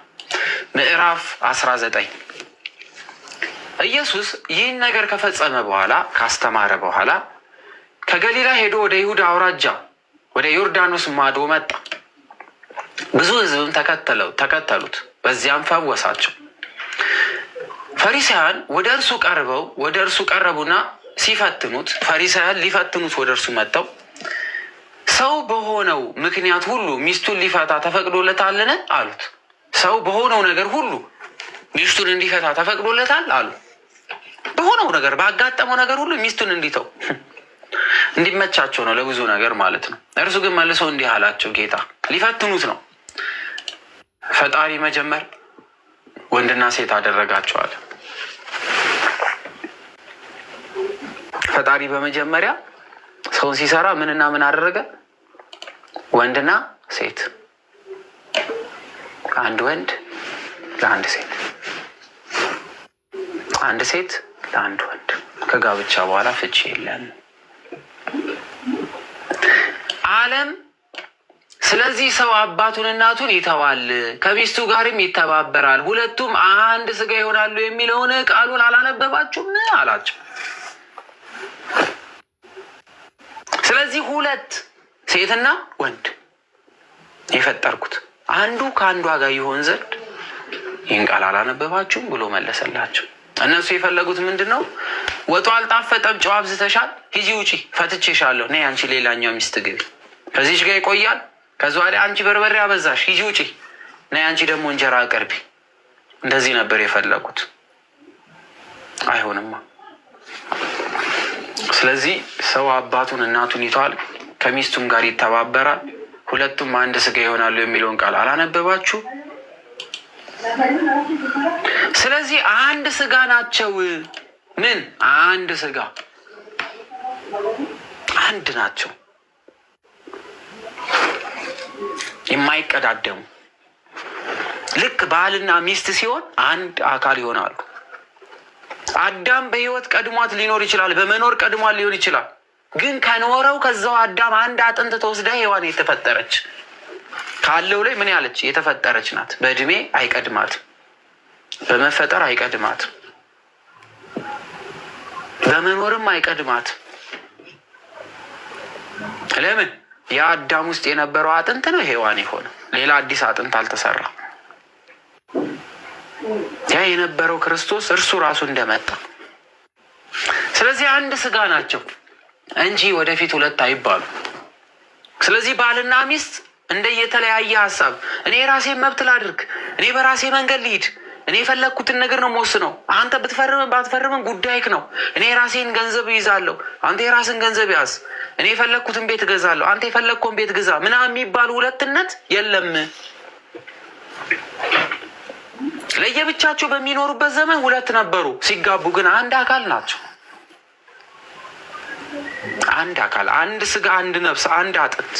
ምዕራፍ 19 ኢየሱስ ይህን ነገር ከፈጸመ በኋላ ካስተማረ በኋላ ከገሊላ ሄዶ ወደ ይሁዳ አውራጃ ወደ ዮርዳኖስ ማዶ መጣ። ብዙ ሕዝብም ተከተሉት፣ በዚያም ፈወሳቸው። ፈሪሳውያን ወደ እርሱ ቀረቡና ሲፈትኑት፣ ፈሪሳውያን ሊፈትኑት ወደ እርሱ መጥተው ሰው በሆነው ምክንያት ሁሉ ሚስቱን ሊፈታ ተፈቅዶለታልን አሉት። ሰው በሆነው ነገር ሁሉ ሚስቱን እንዲፈታ ተፈቅዶለታል አሉ። በሆነው ነገር ባጋጠመው ነገር ሁሉ ሚስቱን እንዲተው እንዲመቻቸው ነው ለብዙ ነገር ማለት ነው። እርሱ ግን መልሶ እንዲህ አላቸው። ጌታ ሊፈትኑት ነው። ፈጣሪ መጀመር ወንድና ሴት አደረጋቸዋል። ፈጣሪ በመጀመሪያ ሰውን ሲሰራ ምንና ምን አደረገ? ወንድና ሴት። አንድ ወንድ ለአንድ ሴት፣ አንድ ሴት ለአንድ ወንድ። ከጋብቻ በኋላ ፍቺ የለም ዓለም። ስለዚህ ሰው አባቱን እናቱን ይተዋል፣ ከሚስቱ ጋርም ይተባበራል፣ ሁለቱም አንድ ስጋ ይሆናሉ የሚለውን ቃሉን አላነበባችሁም አላቸው። ስለዚህ ሁለት ሴትና ወንድ የፈጠርኩት አንዱ ከአንዷ ጋር ይሆን ዘንድ ይህን ቃል አላነበባችሁም ብሎ መለሰላቸው። እነሱ የፈለጉት ምንድን ነው? ወጡ አልጣፈጠም፣ ጨው አብዝተሻል፣ ሂጂ ውጪ፣ ፈትቼሻለሁ፣ ነይ አንቺ ሌላኛው ሚስት ግቢ፣ ከዚች ጋር ይቆያል። ከዛ ወዲያ አንቺ በርበሬ አበዛሽ፣ ሂጂ ውጪ፣ ነይ አንቺ ደግሞ እንጀራ አቅርቢ። እንደዚህ ነበር የፈለጉት። አይሆንማ። ስለዚህ ሰው አባቱን እናቱን ይተዋል፣ ከሚስቱም ጋር ይተባበራል፣ ሁለቱም አንድ ስጋ ይሆናሉ የሚለውን ቃል አላነበባችሁ? ስለዚህ አንድ ስጋ ናቸው። ምን? አንድ ስጋ፣ አንድ ናቸው፣ የማይቀዳደሙ። ልክ ባልና ሚስት ሲሆን አንድ አካል ይሆናሉ። አዳም በህይወት ቀድሟት ሊኖር ይችላል፣ በመኖር ቀድሟት ሊሆን ይችላል። ግን ከኖረው ከዛው አዳም አንድ አጥንት ተወስዳ ሔዋን የተፈጠረች ካለው ላይ ምን ያለች የተፈጠረች ናት። በእድሜ አይቀድማት፣ በመፈጠር አይቀድማት፣ በመኖርም አይቀድማት። ለምን? የአዳም ውስጥ የነበረው አጥንት ነው ሔዋን የሆነው። ሌላ አዲስ አጥንት አልተሰራም። ያ የነበረው ክርስቶስ እርሱ ራሱ እንደመጣ። ስለዚህ አንድ ስጋ ናቸው እንጂ ወደፊት ሁለት አይባሉ። ስለዚህ ባልና ሚስት እንደየተለያየ ሀሳብ፣ እኔ የራሴን መብት ላድርግ፣ እኔ በራሴ መንገድ ልሂድ፣ እኔ የፈለግኩትን ነገር ነው የምወስነው፣ አንተ ብትፈርምን ባትፈርምን ጉዳይክ ነው፣ እኔ የራሴን ገንዘብ ይዛለሁ፣ አንተ የራስን ገንዘብ ያዝ፣ እኔ የፈለግኩትን ቤት እገዛለሁ፣ አንተ የፈለግኩን ቤት ግዛ ምናምን የሚባል ሁለትነት የለም። ለየብቻቸው በሚኖሩበት ዘመን ሁለት ነበሩ፣ ሲጋቡ ግን አንድ አካል ናቸው። አንድ አካል፣ አንድ ስጋ፣ አንድ ነፍስ፣ አንድ አጥንት።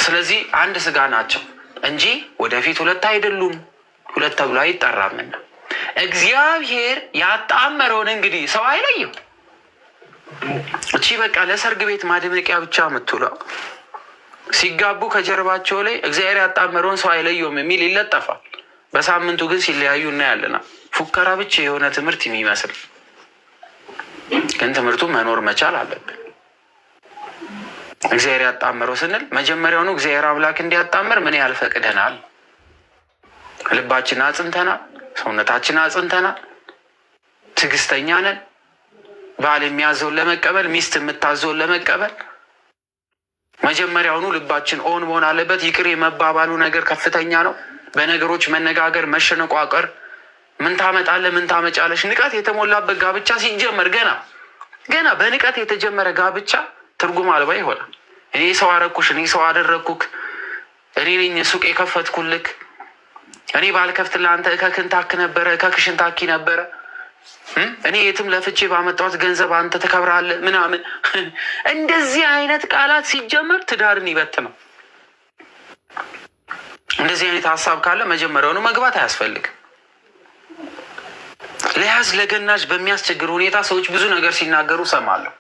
ስለዚህ አንድ ስጋ ናቸው እንጂ ወደፊት ሁለት አይደሉም። ሁለት ተብሎ አይጠራምና እግዚአብሔር ያጣመረውን እንግዲህ ሰው አይለየው። እቺ በቃ ለሰርግ ቤት ማድመቂያ ብቻ የምትውለው ሲጋቡ ከጀርባቸው ላይ እግዚአብሔር ያጣመረውን ሰው አይለየውም የሚል ይለጠፋል። በሳምንቱ ግን ሲለያዩ እናያለና ፉከራ ብቻ የሆነ ትምህርት የሚመስል ግን ትምህርቱ መኖር መቻል አለብን። እግዚአብሔር ያጣመረው ስንል መጀመሪያውኑ እግዚአብሔር አምላክ እንዲያጣምር ምን ያህል ፈቅደናል? ልባችን አጽንተናል፣ ሰውነታችን አጽንተናል፣ ትዕግስተኛ ነን። ባል የሚያዘውን ለመቀበል፣ ሚስት የምታዘውን ለመቀበል መጀመሪያውኑ ልባችን ኦን መሆን አለበት። ይቅር የመባባሉ ነገር ከፍተኛ ነው። በነገሮች መነጋገር፣ መሸነቋቀር፣ ምን ታመጣለህ፣ ምን ታመጫለሽ፣ ንቀት የተሞላበት ጋብቻ ሲጀመር ገና በንቀት የተጀመረ ጋብቻ ትርጉም አልባ ይሆናል። እኔ ሰው አረኩሽ፣ እኔ ሰው አደረግኩክ፣ እኔ ነኝ ሱቅ የከፈትኩልክ፣ እኔ ባልከፍትልህ አንተ እከክን ታክ ነበረ፣ እከክሽን ታኪ ነበረ፣ እኔ የትም ለፍቼ ባመጣሁት ገንዘብ አንተ ተከብራለህ ምናምን። እንደዚህ አይነት ቃላት ሲጀመር ትዳርን ይበትነው። እንደዚህ አይነት ሀሳብ ካለ መጀመሪያውኑ መግባት አያስፈልግም። ለያዝ ለገናዥ በሚያስቸግር ሁኔታ ሰዎች ብዙ ነገር ሲናገሩ ሰማለሁ።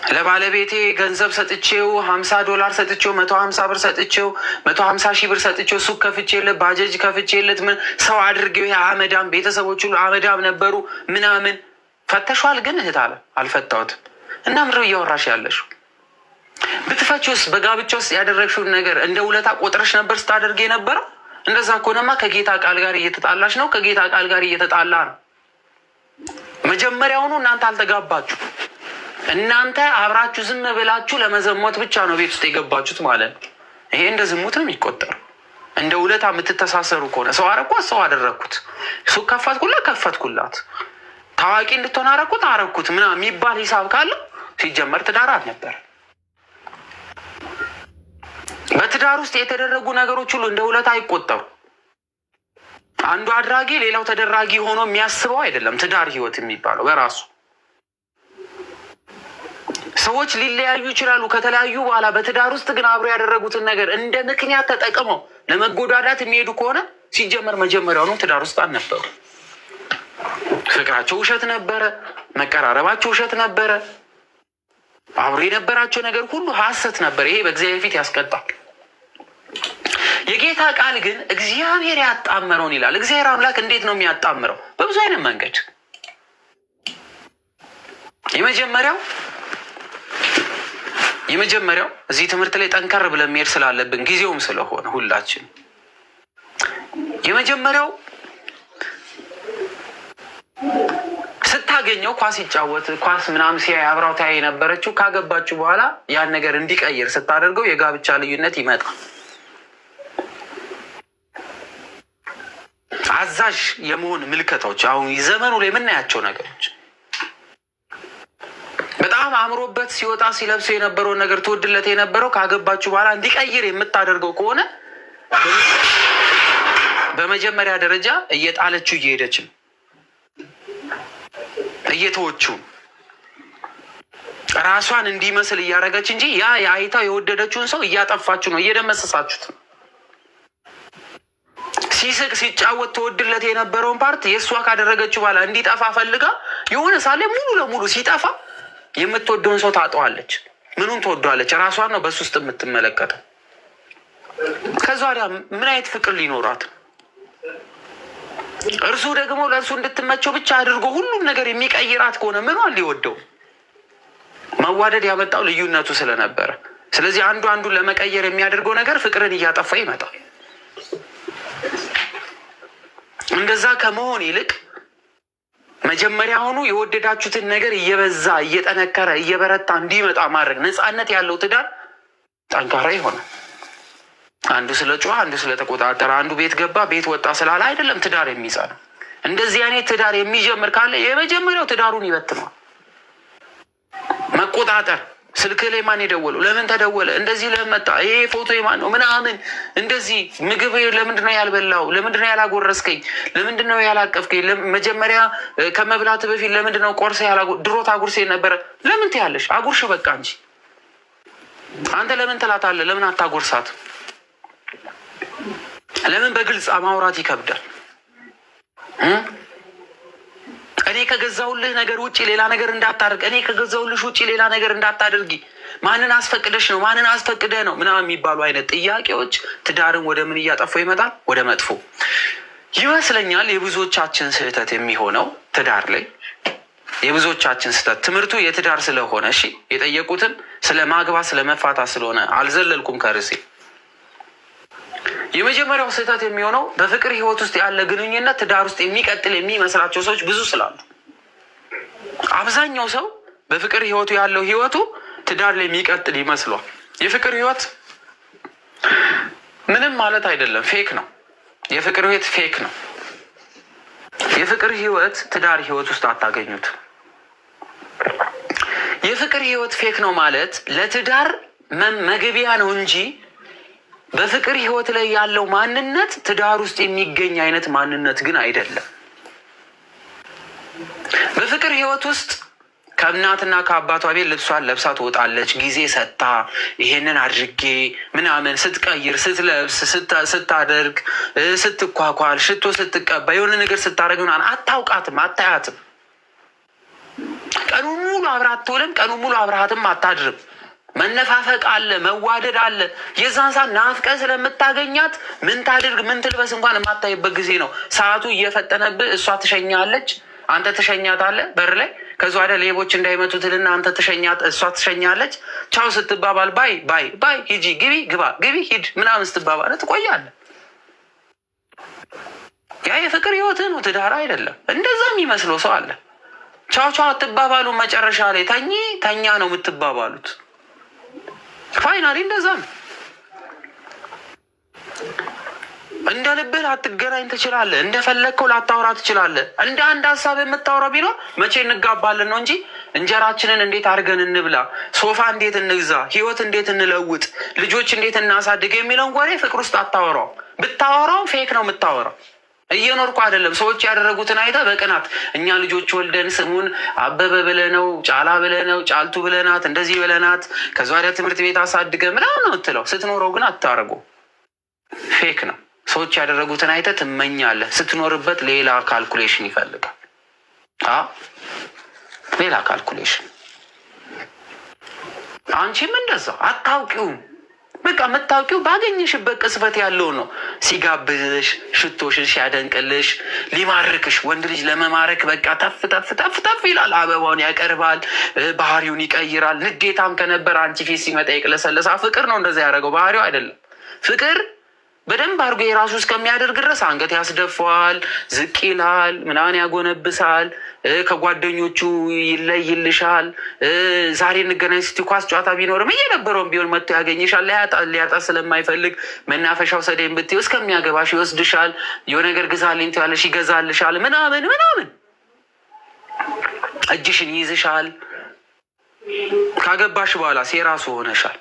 ለባለቤቴ ገንዘብ ሰጥቼው $50 ሰጥቼው 150 ብር ሰጥቼው 150 ሺህ ብር ሰጥቼው ሱቅ ከፍቼለት ባጃጅ ከፍቼለት ምን ሰው አድርጌው አመዳም ቤተሰቦች ሁሉ አመዳም ነበሩ ምናምን። ፈተሿል ግን እህት አለ አልፈታሁትም። እና ምድር እያወራሽ ያለሽው ብትፈቺውስ በጋብቻ ውስጥ ያደረግሽውን ነገር እንደ ውለታ ቆጥረሽ ነበር ስታደርግ የነበረው? እንደዛ ከሆነማ ከጌታ ቃል ጋር እየተጣላሽ ነው። ከጌታ ቃል ጋር እየተጣላ ነው። መጀመሪያውኑ እናንተ አልተጋባችሁ። እናንተ አብራችሁ ዝም ብላችሁ ለመዘሞት ብቻ ነው ቤት ውስጥ የገባችሁት ማለት ነው። ይሄ እንደ ዝሙት ነው የሚቆጠረው። እንደ ውለታ የምትተሳሰሩ ከሆነ ሰው አረኳት፣ ሰው አደረግኩት፣ ሱቅ ከፈትኩላት፣ ታዋቂ እንድትሆን አረኩት ምናምን የሚባል ሂሳብ ካለው ሲጀመር ትዳር አልነበረ። በትዳር ውስጥ የተደረጉ ነገሮች ሁሉ እንደ ውለታ አይቆጠሩ። አንዱ አድራጊ ሌላው ተደራጊ ሆኖ የሚያስበው አይደለም ትዳር ህይወት የሚባለው በራሱ። ሰዎች ሊለያዩ ይችላሉ። ከተለያዩ በኋላ በትዳር ውስጥ ግን አብሮ ያደረጉትን ነገር እንደ ምክንያት ተጠቅመው ለመጎዳዳት የሚሄዱ ከሆነ ሲጀመር መጀመሪያውኑ ትዳር ውስጥ አልነበሩ። ፍቅራቸው ውሸት ነበረ፣ መቀራረባቸው ውሸት ነበረ፣ አብሮ የነበራቸው ነገር ሁሉ ሐሰት ነበር። ይሄ በእግዚአብሔር ፊት ያስቀጣል። የጌታ ቃል ግን እግዚአብሔር ያጣመረውን ይላል። እግዚአብሔር አምላክ እንዴት ነው የሚያጣምረው? በብዙ አይነት መንገድ። የመጀመሪያው እዚህ ትምህርት ላይ ጠንከር ብለን መሄድ ስላለብን ጊዜውም ስለሆነ ሁላችን የመጀመሪያው ስታገኘው ኳስ ይጫወት ኳስ ምናምን ሲያይ አብራው ታያይ የነበረችው ካገባችሁ በኋላ ያን ነገር እንዲቀይር ስታደርገው የጋብቻ ልዩነት ይመጣል። አዛዥ የመሆን ምልክቶች አሁን ዘመኑ ላይ የምናያቸው ነገሮች በጣም አምሮበት ሲወጣ ሲለብሰው የነበረውን ነገር ትወድለት የነበረው ካገባችሁ በኋላ እንዲቀይር የምታደርገው ከሆነ በመጀመሪያ ደረጃ እየጣለችው እየሄደች ነው፣ እየተወችው ራሷን እንዲመስል እያደረገች እንጂ ያ የአይታ የወደደችውን ሰው እያጠፋችሁ ነው፣ እየደመሰሳችሁት ነው። ሲስቅ ሲጫወት ተወድለት የነበረውን ፓርት የእሷ ካደረገችው በኋላ እንዲጠፋ ፈልጋ የሆነ ሳለ ሙሉ ለሙሉ ሲጠፋ የምትወደውን ሰው ታጠዋለች። ምኑን ትወደዋለች? ራሷን ነው በሱ ውስጥ የምትመለከተው። ከዛ ወዲያ ምን አይነት ፍቅር ሊኖራት? እርሱ ደግሞ ለእርሱ እንድትመቸው ብቻ አድርጎ ሁሉም ነገር የሚቀይራት ከሆነ ምኗን ሊወደው? መዋደድ ያመጣው ልዩነቱ ስለነበረ። ስለዚህ አንዱን ለመቀየር የሚያደርገው ነገር ፍቅርን እያጠፋ ይመጣል። እንደዛ ከመሆን ይልቅ መጀመሪያውኑ የወደዳችሁትን ነገር እየበዛ እየጠነከረ እየበረታ እንዲመጣ ማድረግ። ነፃነት ያለው ትዳር ጠንካራ ይሆናል። አንዱ ስለ ጮኸ፣ አንዱ ስለተቆጣጠረ፣ አንዱ ቤት ገባ ቤት ወጣ ስላለ አይደለም ትዳር የሚጸናው። እንደዚህ አይነት ትዳር የሚጀምር ካለ የመጀመሪያው ትዳሩን ይበትነዋል። መቆጣጠር፣ ስልክ ላይ ማን የደወለው? ለምን ተደወለ? እንደዚህ ለምን መጣ? ይሄ ፎቶ የማን ነው? ምናምን እንደዚህ ምግብ ለምንድነው ያልበላው? ለምንድነው ያላጎረስከኝ? ለምንድነው ያላቀፍከኝ? መጀመሪያ ከመብላት በፊት ለምንድነው ቆርሰ ድሮ ታጉርሴ ነበረ? ለምን ትያለሽ? አጉርሽ በቃ እንጂ አንተ ለምን ትላታለህ? ለምን አታጎርሳት? ለምን በግልጽ ማውራት ይከብዳል? እኔ ከገዛውልህ ነገር ውጪ ሌላ ነገር እንዳታደርግ፣ እኔ ከገዛውልሽ ውጪ ሌላ ነገር እንዳታደርጊ፣ ማንን አስፈቅደሽ ነው? ማንን አስፈቅደህ ነው? ምናምን የሚባሉ አይነት ጥያቄዎች ትዳርን ወደ ምን እያጠፋው ይመጣል? ወደ መጥፎ ይመስለኛል። የብዙዎቻችን ስህተት የሚሆነው ትዳር ላይ የብዙዎቻችን ስህተት ትምህርቱ የትዳር ስለሆነ እሺ፣ የጠየቁትም ስለ ማግባት ስለ መፋታት ስለሆነ አልዘለልኩም ከርሴ። የመጀመሪያው ስህተት የሚሆነው በፍቅር ህይወት ውስጥ ያለ ግንኙነት ትዳር ውስጥ የሚቀጥል የሚመስላቸው ሰዎች ብዙ ስላሉ፣ አብዛኛው ሰው በፍቅር ህይወቱ ያለው ህይወቱ ትዳር ላይ የሚቀጥል ይመስሏል። የፍቅር ህይወት ምንም ማለት አይደለም፣ ፌክ ነው። የፍቅር ህይወት ፌክ ነው። የፍቅር ህይወት ትዳር ህይወት ውስጥ አታገኙት። የፍቅር ህይወት ፌክ ነው ማለት ለትዳር መግቢያ ነው እንጂ በፍቅር ህይወት ላይ ያለው ማንነት ትዳር ውስጥ የሚገኝ አይነት ማንነት ግን አይደለም። በፍቅር ህይወት ውስጥ ከእናትና ከአባቷ ቤት ልብሷን ለብሳ ትወጣለች። ጊዜ ሰጥታ ይሄንን አድርጌ ምናምን ስትቀይር፣ ስትለብስ፣ ስታደርግ፣ ስትኳኳል፣ ሽቶ ስትቀባ፣ የሆነ ነገር ስታደርግ ምናምን አታውቃትም፣ አታያትም። ቀኑን ሙሉ አብረሃት ትውልም፣ ቀኑን ሙሉ አብረሃትም አታድርም። መነፋፈቅ አለ፣ መዋደድ አለ። የዛን ሰዓት ናፍቀህ ስለምታገኛት ምን ታድርግ ምን ትልበስ እንኳን የማታይበት ጊዜ ነው። ሰዓቱ እየፈጠነብህ እሷ ትሸኛለች፣ አንተ ትሸኛታለህ በር ላይ። ከዛ ወደ ሌቦች እንዳይመቱትልና አንተ እሷ ትሸኛለች። ቻው ስትባባል ባይ ባይ ባይ ሂጂ ግቢ ግባ ግቢ ሂድ ምናምን ስትባባል ትቆያለህ። ያ የፍቅር ህይወትህ ነው፣ ትዳር አይደለም። እንደዛ የሚመስለው ሰው አለ። ቻው ቻው አትባባሉ፣ መጨረሻ ላይ ተኛ ነው የምትባባሉት። ፋይናሊ እንደዛ ነው። እንደ ልብህ ላትገናኝ ትችላለህ። እንደፈለግከው ላታወራ ትችላለህ። እንደ አንድ ሀሳብ የምታወራው ቢኖር መቼ እንጋባለን ነው እንጂ እንጀራችንን እንዴት አድርገን እንብላ፣ ሶፋ እንዴት እንግዛ፣ ህይወት እንዴት እንለውጥ፣ ልጆች እንዴት እናሳድግ የሚለውን ወሬ ፍቅር ውስጥ አታወራው። ብታወራው ፌክ ነው የምታወራው። እየኖርኩ አይደለም። ሰዎች ያደረጉትን አይተህ በቅናት እኛ ልጆች ወልደን ስሙን አበበ ብለነው ጫላ ብለነው ጫልቱ ብለናት እንደዚህ ብለናት ከዛ ወዲያ ትምህርት ቤት አሳድገ ምናምን ነው የምትለው። ስትኖረው ግን አታረጉ። ፌክ ነው። ሰዎች ያደረጉትን አይተህ ትመኛለህ። ስትኖርበት ሌላ ካልኩሌሽን ይፈልጋል። ሌላ ካልኩሌሽን። አንቺም እንደዛው አታውቂውም። በቃ የምታውቂው ባገኘሽበት ቅጽበት ያለው ነው። ሲጋብዝሽ፣ ሽቶሽን ሲያደንቅልሽ፣ ሊማርክሽ። ወንድ ልጅ ለመማረክ በቃ ተፍ ተፍ ተፍ ተፍ ይላል። አበባውን ያቀርባል፣ ባህሪውን ይቀይራል። ንዴታም ከነበር አንቺ ፊት ሲመጣ ይቅለሰለሳ። ፍቅር ነው እንደዛ ያደረገው፣ ባህሪው አይደለም። ፍቅር በደንብ አድርጎ የራሱ እስከሚያደርግ ድረስ አንገት ያስደፋዋል፣ ዝቅ ይላል፣ ምናምን ያጎነብሳል፣ ከጓደኞቹ ይለይልሻል። ዛሬ እንገናኝ ስቲ ኳስ ጨዋታ ቢኖርም እየነበረውም ቢሆን መጥቶ ያገኝሻል። ሊያጣ ስለማይፈልግ መናፈሻው ሰደኝ ብትይው እስከሚያገባሽ ይወስድሻል። የሆነ ነገር ግዛልኝ ትያለሽ፣ ይገዛልሻል፣ ምናምን ምናምን፣ እጅሽን ይይዝሻል። ካገባሽ በኋላ የራሱ ሆነሻል።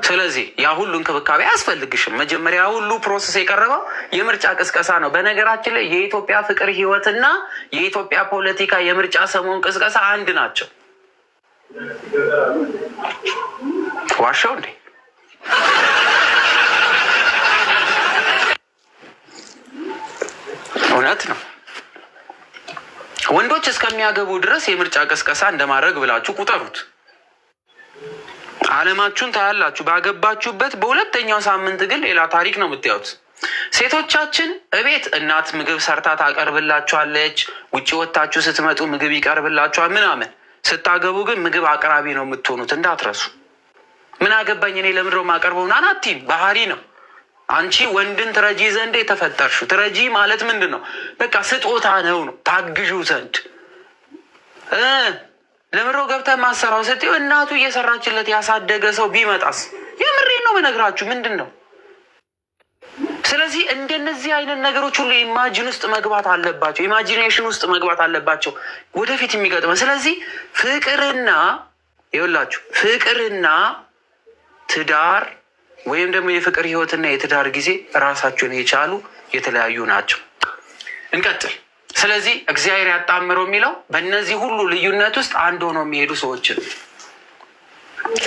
ስለዚህ ያ ሁሉ እንክብካቤ አያስፈልግሽም። መጀመሪያ ሁሉ ፕሮሰስ የቀረበው የምርጫ ቅስቀሳ ነው። በነገራችን ላይ የኢትዮጵያ ፍቅር ህይወትና የኢትዮጵያ ፖለቲካ የምርጫ ሰሞን ቅስቀሳ አንድ ናቸው። ዋሻው እንዴ? እውነት ነው። ወንዶች እስከሚያገቡ ድረስ የምርጫ ቅስቀሳ እንደማድረግ ብላችሁ ቁጠሩት። አለማችሁን ታያላችሁ። ባገባችሁበት በሁለተኛው ሳምንት ግን ሌላ ታሪክ ነው የምታዩት። ሴቶቻችን እቤት እናት ምግብ ሰርታ ታቀርብላችኋለች። ውጭ ወጥታችሁ ስትመጡ ምግብ ይቀርብላችኋል ምናምን። ስታገቡ ግን ምግብ አቅራቢ ነው የምትሆኑት፣ እንዳትረሱ። ምን አገባኝ እኔ ለምድሮ ማቀርበውን አናቲም ባህሪ ነው። አንቺ ወንድን ትረጂ ዘንድ የተፈጠርሽው። ትረጂ ማለት ምንድን ነው? በቃ ስጦታ ነው ታግዡ ዘንድ። ለምድሮ ገብተህ ማሰራው ስትይው እናቱ እየሰራችለት ያሳደገ ሰው ቢመጣስ? የምሬን ነው የምነግራችሁ። ምንድን ነው? ስለዚህ እንደነዚህ አይነት ነገሮች ሁሉ ኢማጂን ውስጥ መግባት አለባቸው፣ ኢማጂኔሽን ውስጥ መግባት አለባቸው ወደፊት የሚገጥመ። ስለዚህ ፍቅርና ይኸውላችሁ ፍቅርና ትዳር ወይም ደግሞ የፍቅር ህይወትና የትዳር ጊዜ ራሳቸውን የቻሉ የተለያዩ ናቸው። እንቀጥል። ስለዚህ እግዚአብሔር ያጣምረው የሚለው በእነዚህ ሁሉ ልዩነት ውስጥ አንድ ሆነው የሚሄዱ ሰዎችን፣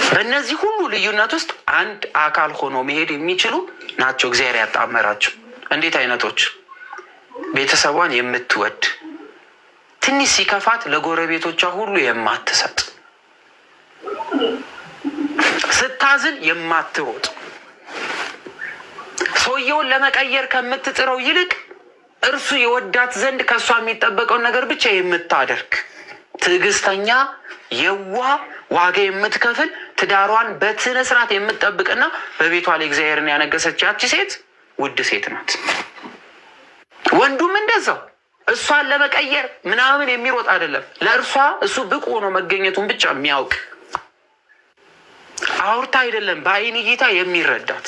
በእነዚህ ሁሉ ልዩነት ውስጥ አንድ አካል ሆኖ መሄድ የሚችሉ ናቸው እግዚአብሔር ያጣመራቸው። እንዴት አይነቶች? ቤተሰቧን የምትወድ፣ ትንሽ ሲከፋት ለጎረቤቶቿ ሁሉ የማትሰጥ፣ ስታዝን የማትሮጥ፣ ሰውየውን ለመቀየር ከምትጥረው ይልቅ እርሱ የወዳት ዘንድ ከእሷ የሚጠበቀውን ነገር ብቻ የምታደርግ፣ ትዕግስተኛ፣ የዋ፣ ዋጋ የምትከፍል፣ ትዳሯን በስነ ስርዓት የምትጠብቅና በቤቷ ላይ እግዚአብሔርን ያነገሰች ያቺ ሴት ውድ ሴት ናት። ወንዱም እንደዛው እሷን ለመቀየር ምናምን የሚሮጥ አይደለም። ለእርሷ እሱ ብቁ ሆኖ መገኘቱን ብቻ የሚያውቅ፣ አውርታ አይደለም በአይን እይታ የሚረዳት፣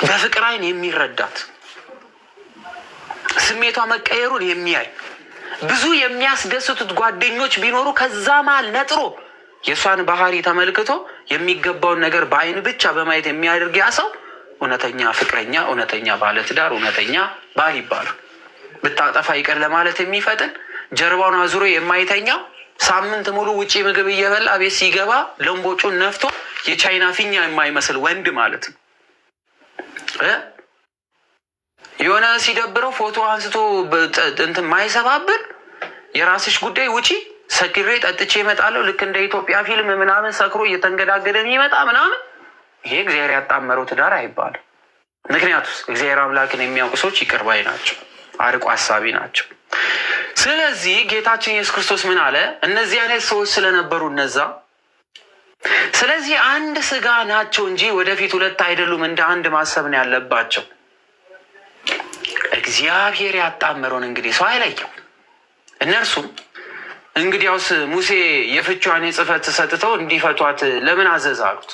በፍቅር አይን የሚረዳት፣ ስሜቷ መቀየሩን የሚያይ፣ ብዙ የሚያስደስቱት ጓደኞች ቢኖሩ ከዛ መሀል ነጥሮ የእሷን ባህሪ ተመልክቶ የሚገባውን ነገር በአይን ብቻ በማየት የሚያደርግ ያ ሰው እውነተኛ ፍቅረኛ፣ እውነተኛ ባለትዳር፣ እውነተኛ ባል ይባላል። ብታጠፋ ይቅር ለማለት የሚፈጥን፣ ጀርባውን አዙሮ የማይተኛ፣ ሳምንት ሙሉ ውጪ ምግብ እየበላ ቤት ሲገባ ለምቦጩን ነፍቶ የቻይና ፊኛ የማይመስል ወንድ ማለት ነው። የሆነ ሲደብረው ፎቶ አንስቶ እንትን ማይሰባብር፣ የራስሽ ጉዳይ ውጪ፣ ሰክሬ ጠጥቼ እመጣለሁ፣ ልክ እንደ ኢትዮጵያ ፊልም ምናምን ሰክሮ እየተንገዳገደ የሚመጣ ምናምን፣ ይሄ እግዚአብሔር ያጣመረው ትዳር አይባልም። ምክንያቱም እግዚአብሔር አምላክን የሚያውቁ ሰዎች ይቅር ባይ ናቸው፣ አርቆ ሀሳቢ ናቸው። ስለዚህ ጌታችን ኢየሱስ ክርስቶስ ምን አለ? እነዚህ አይነት ሰዎች ስለነበሩ እነዛ፣ ስለዚህ አንድ ስጋ ናቸው እንጂ ወደፊት ሁለት አይደሉም፣ እንደ አንድ ማሰብ ነው ያለባቸው። እግዚአብሔር ያጣመረውን እንግዲህ ሰው አይለየው። እነርሱም እንግዲያውስ ሙሴ የፍቿን ጽሕፈት ሰጥተው እንዲፈቷት ለምን አዘዝ አሉት።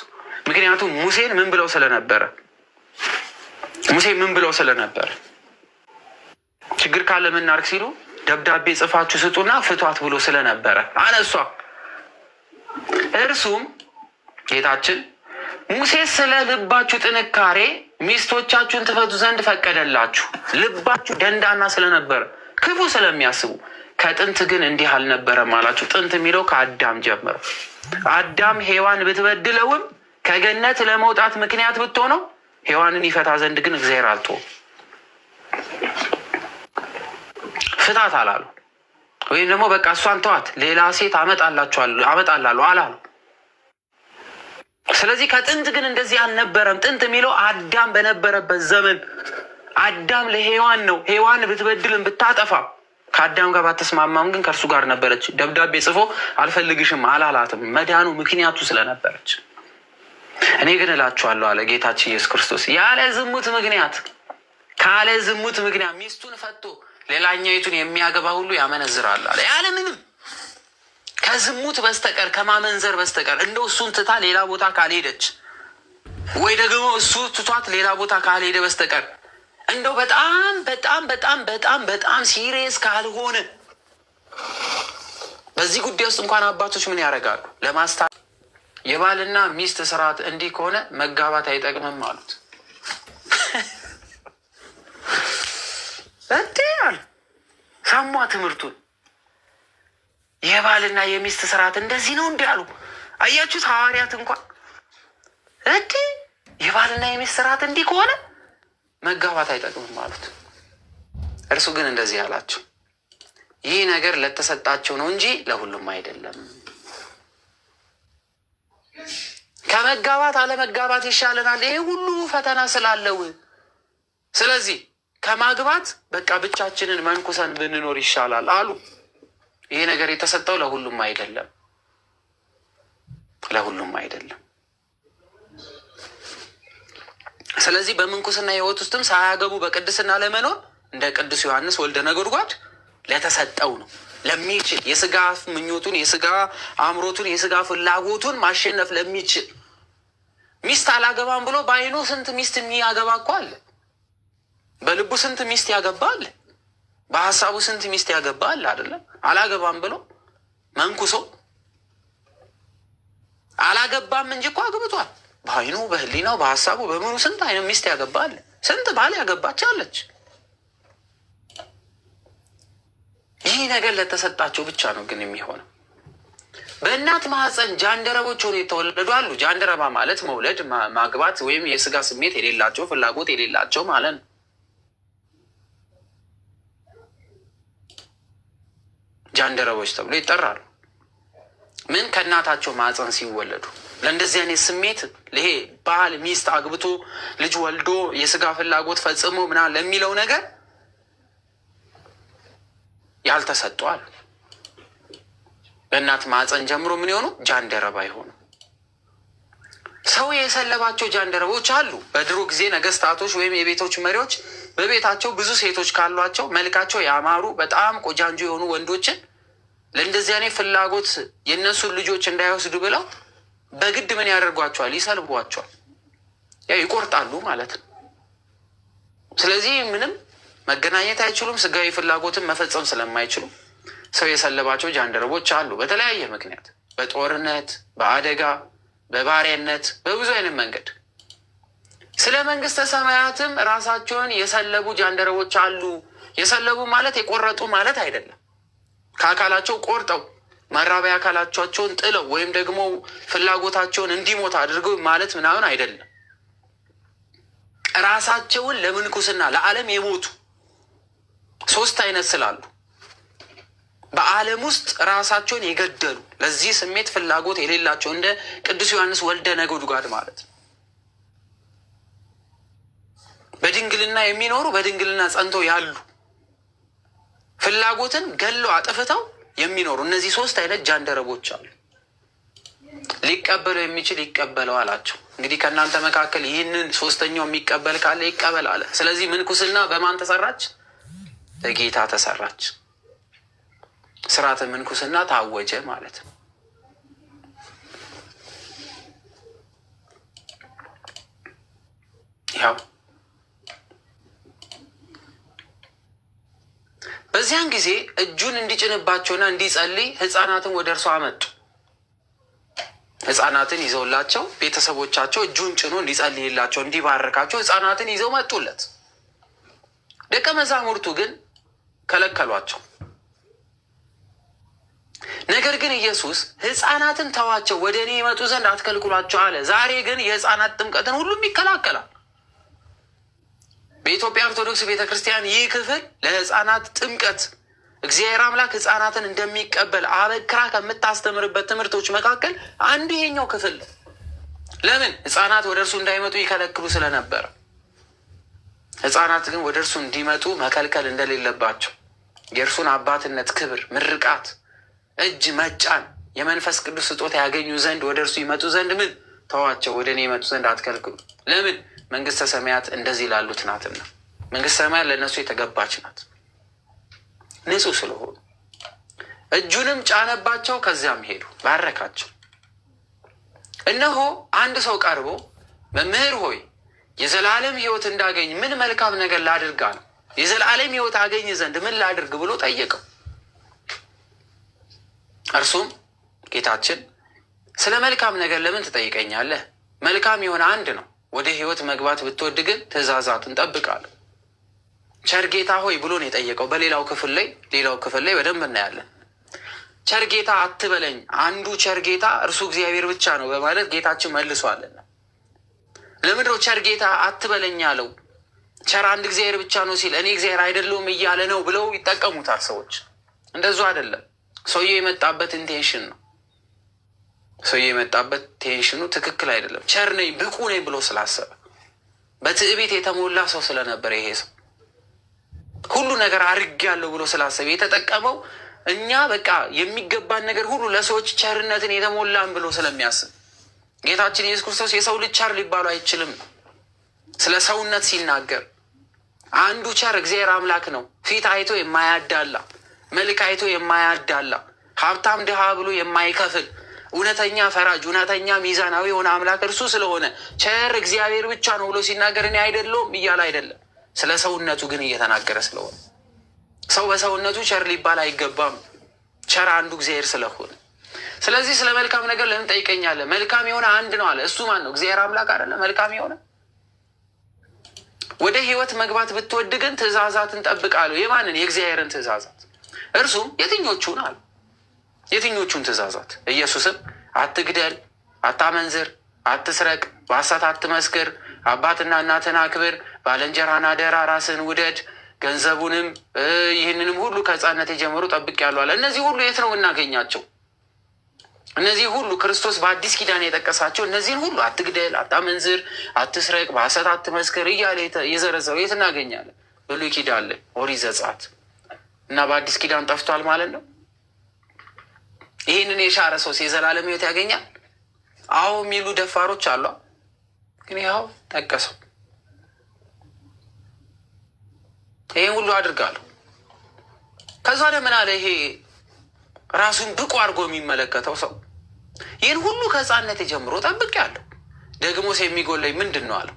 ምክንያቱም ሙሴን ምን ብለው ስለነበረ ችግር ካለ ምን እናድርግ ሲሉ ደብዳቤ ጽፋችሁ ስጡና ፍቷት ብሎ ስለነበረ አነሷ። እርሱም ጌታችን ሙሴ ስለ ልባችሁ ጥንካሬ ሚስቶቻችሁን ትፈቱ ዘንድ ፈቀደላችሁ። ልባችሁ ደንዳና ስለነበረ ክፉ ስለሚያስቡ፣ ከጥንት ግን እንዲህ አልነበረም አላችሁ። ጥንት የሚለው ከአዳም ጀምሮ አዳም ሔዋን ብትበድለውም ከገነት ለመውጣት ምክንያት ብትሆነው ሔዋንን ይፈታ ዘንድ ግን እግዚአብሔር አልተወም። ፍታት አላሉ። ወይም ደግሞ በቃ እሷን ተዋት ሌላ ሴት አመጣላለሁ አላሉ። ስለዚህ ከጥንት ግን እንደዚህ አልነበረም። ጥንት የሚለው አዳም በነበረበት ዘመን አዳም ለሔዋን ነው። ሔዋን ብትበድልም ብታጠፋ ከአዳም ጋር ባተስማማም ግን ከእርሱ ጋር ነበረች። ደብዳቤ ጽፎ አልፈልግሽም አላላትም። መዳኑ ምክንያቱ ስለነበረች። እኔ ግን እላችኋለሁ አለ ጌታችን ኢየሱስ ክርስቶስ፣ ያለ ዝሙት ምክንያት ካለ ዝሙት ምክንያት ሚስቱን ፈቶ ሌላኛይቱን የሚያገባ ሁሉ ያመነዝራል አለ። ያለ ምንም ከዝሙት በስተቀር ከማመንዘር በስተቀር እንደው እሱን ትታ ሌላ ቦታ ካልሄደች ወይ ደግሞ እሱ ትቷት ሌላ ቦታ ካልሄደ በስተቀር እንደው በጣም በጣም በጣም በጣም በጣም ሲሪየስ ካልሆነ በዚህ ጉዳይ ውስጥ እንኳን አባቶች ምን ያደርጋሉ? የባልና ሚስት ስርዓት እንዲህ ከሆነ መጋባት አይጠቅምም አሉት። እንዴል ሰሟ ትምህርቱን። የባልና የሚስት ስርዓት እንደዚህ ነው እንዲህ አሉ። አያችሁት? ሐዋርያት እንኳን የባልና የሚስት ስርዓት እንዲህ ከሆነ መጋባት አይጠቅምም አሉት። እርሱ ግን እንደዚህ አላቸው፣ ይህ ነገር ለተሰጣቸው ነው እንጂ ለሁሉም አይደለም። ከመጋባት አለመጋባት ይሻለናል፣ ይሄ ሁሉ ፈተና ስላለው። ስለዚህ ከማግባት በቃ ብቻችንን መንኩሰን ብንኖር ይሻላል አሉ። ይሄ ነገር የተሰጠው ለሁሉም አይደለም፣ ለሁሉም አይደለም። ስለዚህ በምንኩስና ህይወት ውስጥም ሳያገቡ በቅድስና ለመኖር እንደ ቅዱስ ዮሐንስ ወልደ ነጎድጓድ ለተሰጠው ነው። ለሚችል የስጋ ምኞቱን፣ የስጋ አምሮቱን፣ የስጋ ፍላጎቱን ማሸነፍ ለሚችል ሚስት አላገባም ብሎ በአይኑ ስንት ሚስት የሚያገባ እኮ አለ። በልቡ ስንት ሚስት ያገባ አለ። በሀሳቡ ስንት ሚስት ያገባ አለ። አይደለም አላገባም ብሎ መንኩሶ አላገባም እንጂ እኮ አግብቷል። በአይኑ በህሊናው በሀሳቡ በምኑ ስንት አይነት ሚስት ያገባ አለ። ስንት ባል ያገባች አለች። ይህ ነገር ለተሰጣቸው ብቻ ነው ግን የሚሆነው። በእናት ማህፀን ጃንደረቦች ሆነው የተወለዱ አሉ። ጃንደረባ ማለት መውለድ፣ ማግባት ወይም የስጋ ስሜት የሌላቸው ፍላጎት የሌላቸው ማለት ነው። ጃንደረቦች ተብሎ ይጠራሉ። ምን ከእናታቸው ማህፀን ሲወለዱ ለእንደዚህ አይነት ስሜት ይሄ ባል ሚስት አግብቶ ልጅ ወልዶ የስጋ ፍላጎት ፈጽሞ ምናምን ለሚለው ነገር ያልተሰጠዋል። በእናት ማህፀን ጀምሮ ምን የሆኑ ጃንደረባ የሆኑ ሰው የሰለባቸው ጃንደረቦች አሉ። በድሮ ጊዜ ነገስታቶች ወይም የቤቶች መሪዎች በቤታቸው ብዙ ሴቶች ካሏቸው መልካቸው ያማሩ በጣም ቆጃንጆ የሆኑ ወንዶችን ለእንደዚህ አይነት ፍላጎት የእነሱን ልጆች እንዳይወስዱ ብለው በግድ ምን ያደርጓቸዋል? ይሰልቧቸዋል። ያው ይቆርጣሉ ማለት ነው። ስለዚህ ምንም መገናኘት አይችሉም። ስጋዊ ፍላጎትን መፈጸም ስለማይችሉ ሰው የሰለባቸው ጃንደረቦች አሉ። በተለያየ ምክንያት በጦርነት፣ በአደጋ፣ በባሪያነት፣ በብዙ አይነት መንገድ። ስለ መንግስተ ሰማያትም ራሳቸውን የሰለቡ ጃንደረቦች አሉ። የሰለቡ ማለት የቆረጡ ማለት አይደለም። ከአካላቸው ቆርጠው መራቢያ አካላቸውን ጥለው ወይም ደግሞ ፍላጎታቸውን እንዲሞት አድርገው ማለት ምናምን አይደለም። ራሳቸውን ለምንኩስና ለዓለም የሞቱ ሶስት አይነት ስላሉ በዓለም ውስጥ ራሳቸውን የገደሉ ለዚህ ስሜት ፍላጎት የሌላቸው እንደ ቅዱስ ዮሐንስ ወልደ ነጎድጓድ ማለት ነው። በድንግልና የሚኖሩ በድንግልና ጸንተው ያሉ ፍላጎትን ገለው አጥፍተው የሚኖሩ እነዚህ ሶስት አይነት ጃንደረቦች አሉ። ሊቀበለው የሚችል ይቀበለው አላቸው። እንግዲህ ከእናንተ መካከል ይህንን ሶስተኛው የሚቀበል ካለ ይቀበል አለ። ስለዚህ ምንኩስና በማን ተሰራች? በጌታ ተሰራች። ስርዓተ ምንኩስና ታወጀ ማለት ነው። ያው በዚያን ጊዜ እጁን እንዲጭንባቸውና እንዲጸልይ ሕፃናትን ወደ እርሱ አመጡ። ህፃናትን ይዘውላቸው ቤተሰቦቻቸው እጁን ጭኖ እንዲጸልይላቸው እንዲባርካቸው ህፃናትን ይዘው መጡለት። ደቀ መዛሙርቱ ግን ከለከሏቸው። ነገር ግን ኢየሱስ ህፃናትን ተዋቸው፣ ወደ እኔ ይመጡ ዘንድ አትከልክሏቸው አለ። ዛሬ ግን የህፃናት ጥምቀትን ሁሉም ይከላከላል። በኢትዮጵያ ኦርቶዶክስ ቤተክርስቲያን ይህ ክፍል ለህፃናት ጥምቀት እግዚአብሔር አምላክ ህፃናትን እንደሚቀበል አበክራ ከምታስተምርበት ትምህርቶች መካከል አንዱ ይሄኛው ክፍል ነው። ለምን? ህፃናት ወደ እርሱ እንዳይመጡ ይከለክሉ ስለነበረ፣ ህፃናት ግን ወደ እርሱ እንዲመጡ መከልከል እንደሌለባቸው የእርሱን አባትነት ክብር፣ ምርቃት፣ እጅ መጫን፣ የመንፈስ ቅዱስ ስጦታ ያገኙ ዘንድ ወደ እርሱ ይመጡ ዘንድ ምን ተዋቸው፣ ወደ እኔ ይመጡ ዘንድ አትከልክሉ። ለምን? መንግስተ ሰማያት እንደዚህ ላሉት ናትና። መንግስተ ሰማያት ለእነሱ የተገባች ናት፣ ንጹህ ስለሆኑ። እጁንም ጫነባቸው፣ ከዚያም ሄዱ፣ ባረካቸው። እነሆ አንድ ሰው ቀርቦ መምህር ሆይ የዘላለም ህይወት እንዳገኝ ምን መልካም ነገር ላድርግ አለው። የዘላለም ህይወት አገኝ ዘንድ ምን ላድርግ ብሎ ጠየቀው። እርሱም ጌታችን ስለ መልካም ነገር ለምን ትጠይቀኛለህ? መልካም የሆነ አንድ ነው። ወደ ህይወት መግባት ብትወድ ግን ትእዛዛትን ጠብቃለሁ። ቸር ጌታ ሆይ ብሎ ነው የጠየቀው። ሌላው ክፍል ላይ በደንብ እናያለን። ቸር ጌታ አትበለኝ፣ አንዱ ቸር ጌታ እርሱ እግዚአብሔር ብቻ ነው በማለት ጌታችን መልሷልና። ለምንድነው ቸር ጌታ አትበለኝ አለው? ቸር አንድ እግዚአብሔር ብቻ ነው ሲል እኔ እግዚአብሔር አይደለሁም እያለ ነው ብለው ይጠቀሙታል ሰዎች። እንደዙ አይደለም። ሰውየው የመጣበት ኢንቴንሽን ነው። ሰውየው የመጣበት ቴንሽኑ ትክክል አይደለም። ቸር ነኝ ብቁ ነኝ ብሎ ስላሰበ በትዕቢት የተሞላ ሰው ስለነበረ ይሄ ሰው ሁሉ ነገር አድርጌያለሁ ብሎ ስላሰበ የተጠቀመው እኛ በቃ የሚገባን ነገር ሁሉ ለሰዎች ቸርነትን የተሞላን ብሎ ስለሚያስብ ጌታችን ኢየሱስ ክርስቶስ የሰው ልጅ ቸር ሊባሉ አይችልም። ስለ ሰውነት ሲናገር አንዱ ቸር እግዚአብሔር አምላክ ነው። ፊት አይቶ የማያዳላ፣ መልክ አይቶ የማያዳላ፣ ሀብታም ድሃ ብሎ የማይከፍል እውነተኛ ፈራጅ፣ እውነተኛ ሚዛናዊ የሆነ አምላክ እርሱ ስለሆነ ቸር እግዚአብሔር ብቻ ነው ብሎ ሲናገር እኔ አይደለሁም እያለ አይደለም። ስለ ሰውነቱ ግን እየተናገረ ስለሆነ ሰው በሰውነቱ ቸር ሊባል አይገባም፣ ቸር አንዱ እግዚአብሔር ስለሆነ። ስለዚህ ስለ መልካም ነገር ለምን ጠይቀኛለህ? መልካም የሆነ አንድ ነው አለ። እሱ ማን ነው? እግዚአብሔር አምላክ አይደለ? መልካም የሆነ ወደ ህይወት መግባት ብትወድ ግን ትእዛዛትን ጠብቃለሁ። የማንን? የእግዚአብሔርን ትእዛዛት። እርሱም የትኞቹን አሉ? የትኞቹን ትእዛዛት? ኢየሱስም አትግደል፣ አታመንዝር፣ አትስረቅ፣ በሐሰት አትመስክር፣ አባትና እናትን አክብር፣ ባልንጀራህን አደራ፣ ራስህን ውደድ፣ ገንዘቡንም ይህንንም ሁሉ ከሕፃንነት ጀምሮ ጠብቄአለሁ አለ። እነዚህ ሁሉ የት ነው እናገኛቸው? እነዚህ ሁሉ ክርስቶስ በአዲስ ኪዳን የጠቀሳቸው እነዚህን ሁሉ አትግደል፣ አታመንዝር፣ አትስረቅ፣ በሐሰት አትመስክር እያለ የዘረዘረው የት እናገኛለን? ብሉይ ኪዳን ላይ ኦሪት ዘጸአት እና በአዲስ ኪዳን ጠፍቷል ማለት ነው። ይህንን የሻረ ሰውስ የዘላለም ሕይወት ያገኛል? አዎ የሚሉ ደፋሮች አሉ። ግን ይኸው ጠቀሰው። ይህን ሁሉ አድርጋለሁ። ከዛ ለምን አለ? ይሄ ራሱን ብቁ አድርጎ የሚመለከተው ሰው ይህን ሁሉ ከሕፃንነት ጀምሮ ጠብቄአለሁ፣ ደግሞስ የሚጎለኝ ምንድን ነው አለው።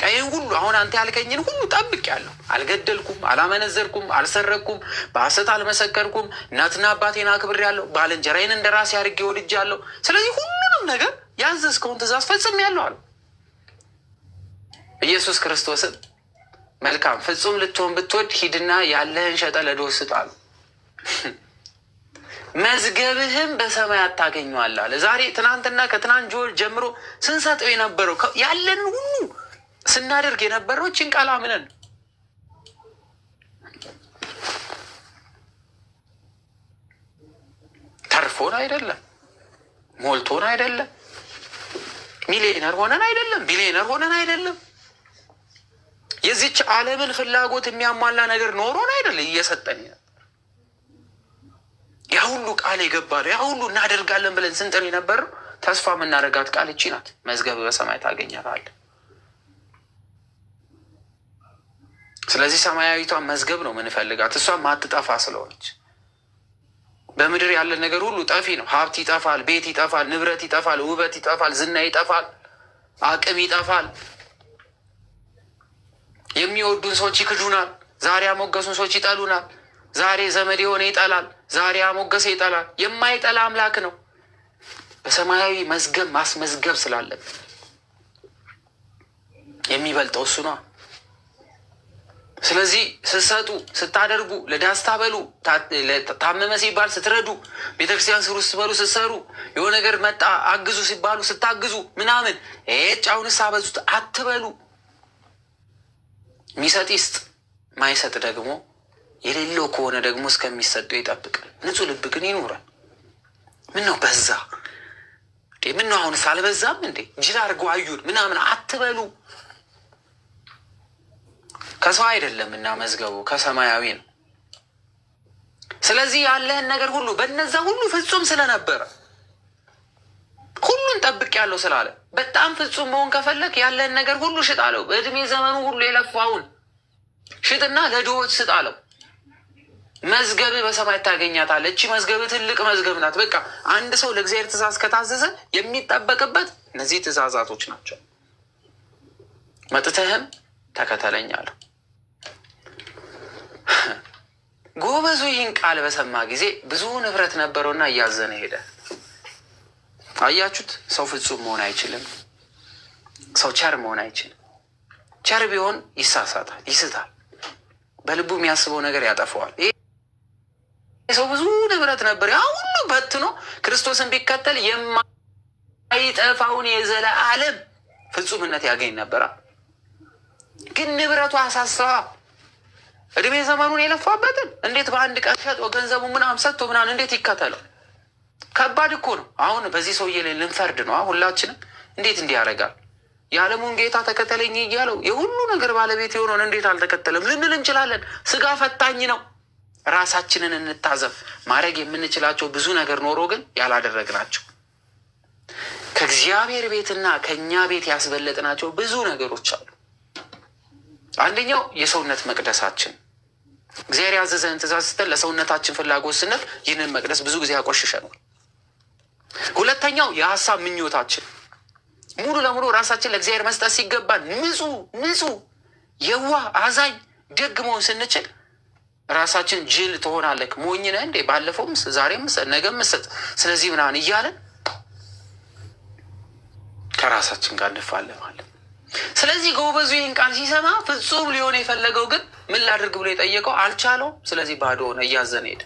ይህን ሁሉ አሁን አንተ ያልከኝን ሁሉ ጠብቄአለሁ። አልገደልኩም፣ አላመነዘርኩም፣ አልሰረቅኩም፣ በሐሰት አልመሰከርኩም፣ እናትና አባቴን አክብሬአለሁ፣ ባልንጀራዬን እንደ ራሴ አድርጌ ወድጃለሁ። ስለዚህ ሁሉንም ነገር ያዘዝከውን ትእዛዝ ፈጽሜአለሁ አለው። ኢየሱስ ክርስቶስም መልካም ፍጹም ልትሆን ብትወድ ሂድና ያለህን ሸጠ ለድሆች ስጥ አለው። መዝገብህም በሰማያት ታገኘዋለህ አለ። ዛሬ ትናንትና ከትናንት ጀምሮ ስንሰጠው የነበረው ያለን ሁሉ ስናደርግ የነበረው ችን ቃል አምነን ተርፎን አይደለም፣ ሞልቶን አይደለም፣ ሚሊዮነር ሆነን አይደለም፣ ቢሊዮነር ሆነን አይደለም፣ የዚች ዓለምን ፍላጎት የሚያሟላ ነገር ኖሮን አይደለም እየሰጠን ያ ሁሉ ቃል የገባ ነው። ያ ሁሉ እናደርጋለን ብለን ስንጥር የነበረው ተስፋ የምናደርጋት ቃል እቺ ናት። መዝገብ በሰማይ ታገኛታለህ። ስለዚህ ሰማያዊቷን መዝገብ ነው የምንፈልጋት። እሷ ማትጠፋ ስለሆነች በምድር ያለ ነገር ሁሉ ጠፊ ነው። ሀብት ይጠፋል፣ ቤት ይጠፋል፣ ንብረት ይጠፋል፣ ውበት ይጠፋል፣ ዝና ይጠፋል፣ አቅም ይጠፋል። የሚወዱን ሰዎች ይክዱናል። ዛሬ ያሞገሱን ሰዎች ይጠሉናል። ዛሬ ዘመድ የሆነ ይጠላል። ዛሬ ያሞገሰ ይጠላል። የማይጠላ አምላክ ነው። በሰማያዊ መዝገብ ማስመዝገብ ስላለብን የሚበልጠው እሱ ነው። ስለዚህ ስትሰጡ፣ ስታደርጉ፣ ለድሃ ስታበሉ፣ ታመመ ሲባል ስትረዱ፣ ቤተክርስቲያን ስሩ ስትበሉ ስትሰሩ፣ የሆነ ነገር መጣ አግዙ ሲባሉ ስታግዙ ምናምን ጫውንስ አበዙት አትበሉ። ሚሰጥ ይስጥ፣ ማይሰጥ ደግሞ የሌለው ከሆነ ደግሞ እስከሚሰጠው ይጠብቃል። ንጹሕ ልብ ግን ይኖራል። ምን ነው በዛ እንዴ? ምን ነው አሁንስ አልበዛም እንዴ? ጅል አድርገው አዩን ምናምን አትበሉ። ከሰው አይደለም እና መዝገቡ ከሰማያዊ ነው። ስለዚህ ያለህን ነገር ሁሉ በነዛ ሁሉ ፍጹም ስለነበረ ሁሉን ጠብቅ ያለው ስላለ በጣም ፍጹም መሆን ከፈለግ ያለህን ነገር ሁሉ ሽጥ አለው። በእድሜ ዘመኑ ሁሉ የለፋውን ሽጥና ለድሆች ስጥ አለው። መዝገብ በሰማይ ታገኛታለህ። እቺ መዝገብ ትልቅ መዝገብ ናት። በቃ አንድ ሰው ለእግዚአብሔር ትእዛዝ ከታዘዘ የሚጠበቅበት እነዚህ ትእዛዛቶች ናቸው። መጥተህም ተከተለኝ አለው። ጎበዙ ይህን ቃል በሰማ ጊዜ ብዙ ንብረት ነበረውና እያዘነ ሄደ። አያችሁት? ሰው ፍጹም መሆን አይችልም። ሰው ቸር መሆን አይችልም። ቸር ቢሆን ይሳሳታል፣ ይስታል። በልቡ የሚያስበው ነገር ያጠፈዋል። ይህ ሰው ብዙ ንብረት ነበር፣ ያ ሁሉ በትኖ ክርስቶስን ቢከተል የማይጠፋውን የዘላለም ፍጹምነት ያገኝ ነበራ። ግን ንብረቱ አሳሰባ። እድሜ ዘመኑን የለፋበትን እንዴት በአንድ ቀን ሸጦ ገንዘቡ ምናምን ሰጥቶ ምናምን እንዴት ይከተለው? ከባድ እኮ ነው። አሁን በዚህ ሰውዬ ላይ ልንፈርድ ነው ሁላችንም። እንዴት እንዲህ ያደርጋል? የዓለሙን ጌታ ተከተለኝ እያለው የሁሉ ነገር ባለቤት የሆነውን እንዴት አልተከተለም ልንል እንችላለን። ስጋ ፈታኝ ነው። ራሳችንን እንታዘብ። ማድረግ የምንችላቸው ብዙ ነገር ኖሮ ግን ያላደረግናቸው ከእግዚአብሔር ቤትና ከእኛ ቤት ያስበለጥናቸው ብዙ ነገሮች አሉ። አንደኛው የሰውነት መቅደሳችን። እግዚአብሔር ያዘዘን ትእዛዝ ስተን ለሰውነታችን ፍላጎት ስንል ይህንን መቅደስ ብዙ ጊዜ ያቆሽሸናል። ሁለተኛው የሀሳብ ምኞታችን። ሙሉ ለሙሉ ራሳችን ለእግዚአብሔር መስጠት ሲገባን ንጹህ የዋህ አዛኝ ደግ መሆን ስንችል ራሳችን ጅል ትሆናለህ፣ ሞኝ ነህ እንዴ፣ ባለፈው ምስ ዛሬ ምስ ነገ ምሰጥ ስለዚህ ምናምን እያለን ከራሳችን ጋር እንፋለማለን። ስለዚህ ጎበዙ ይህን ቃል ሲሰማ ፍጹም ሊሆን የፈለገው ግን ምን ላድርግ ብሎ የጠየቀው አልቻለውም። ስለዚህ ባዶ ሆነ፣ እያዘነ ሄደ።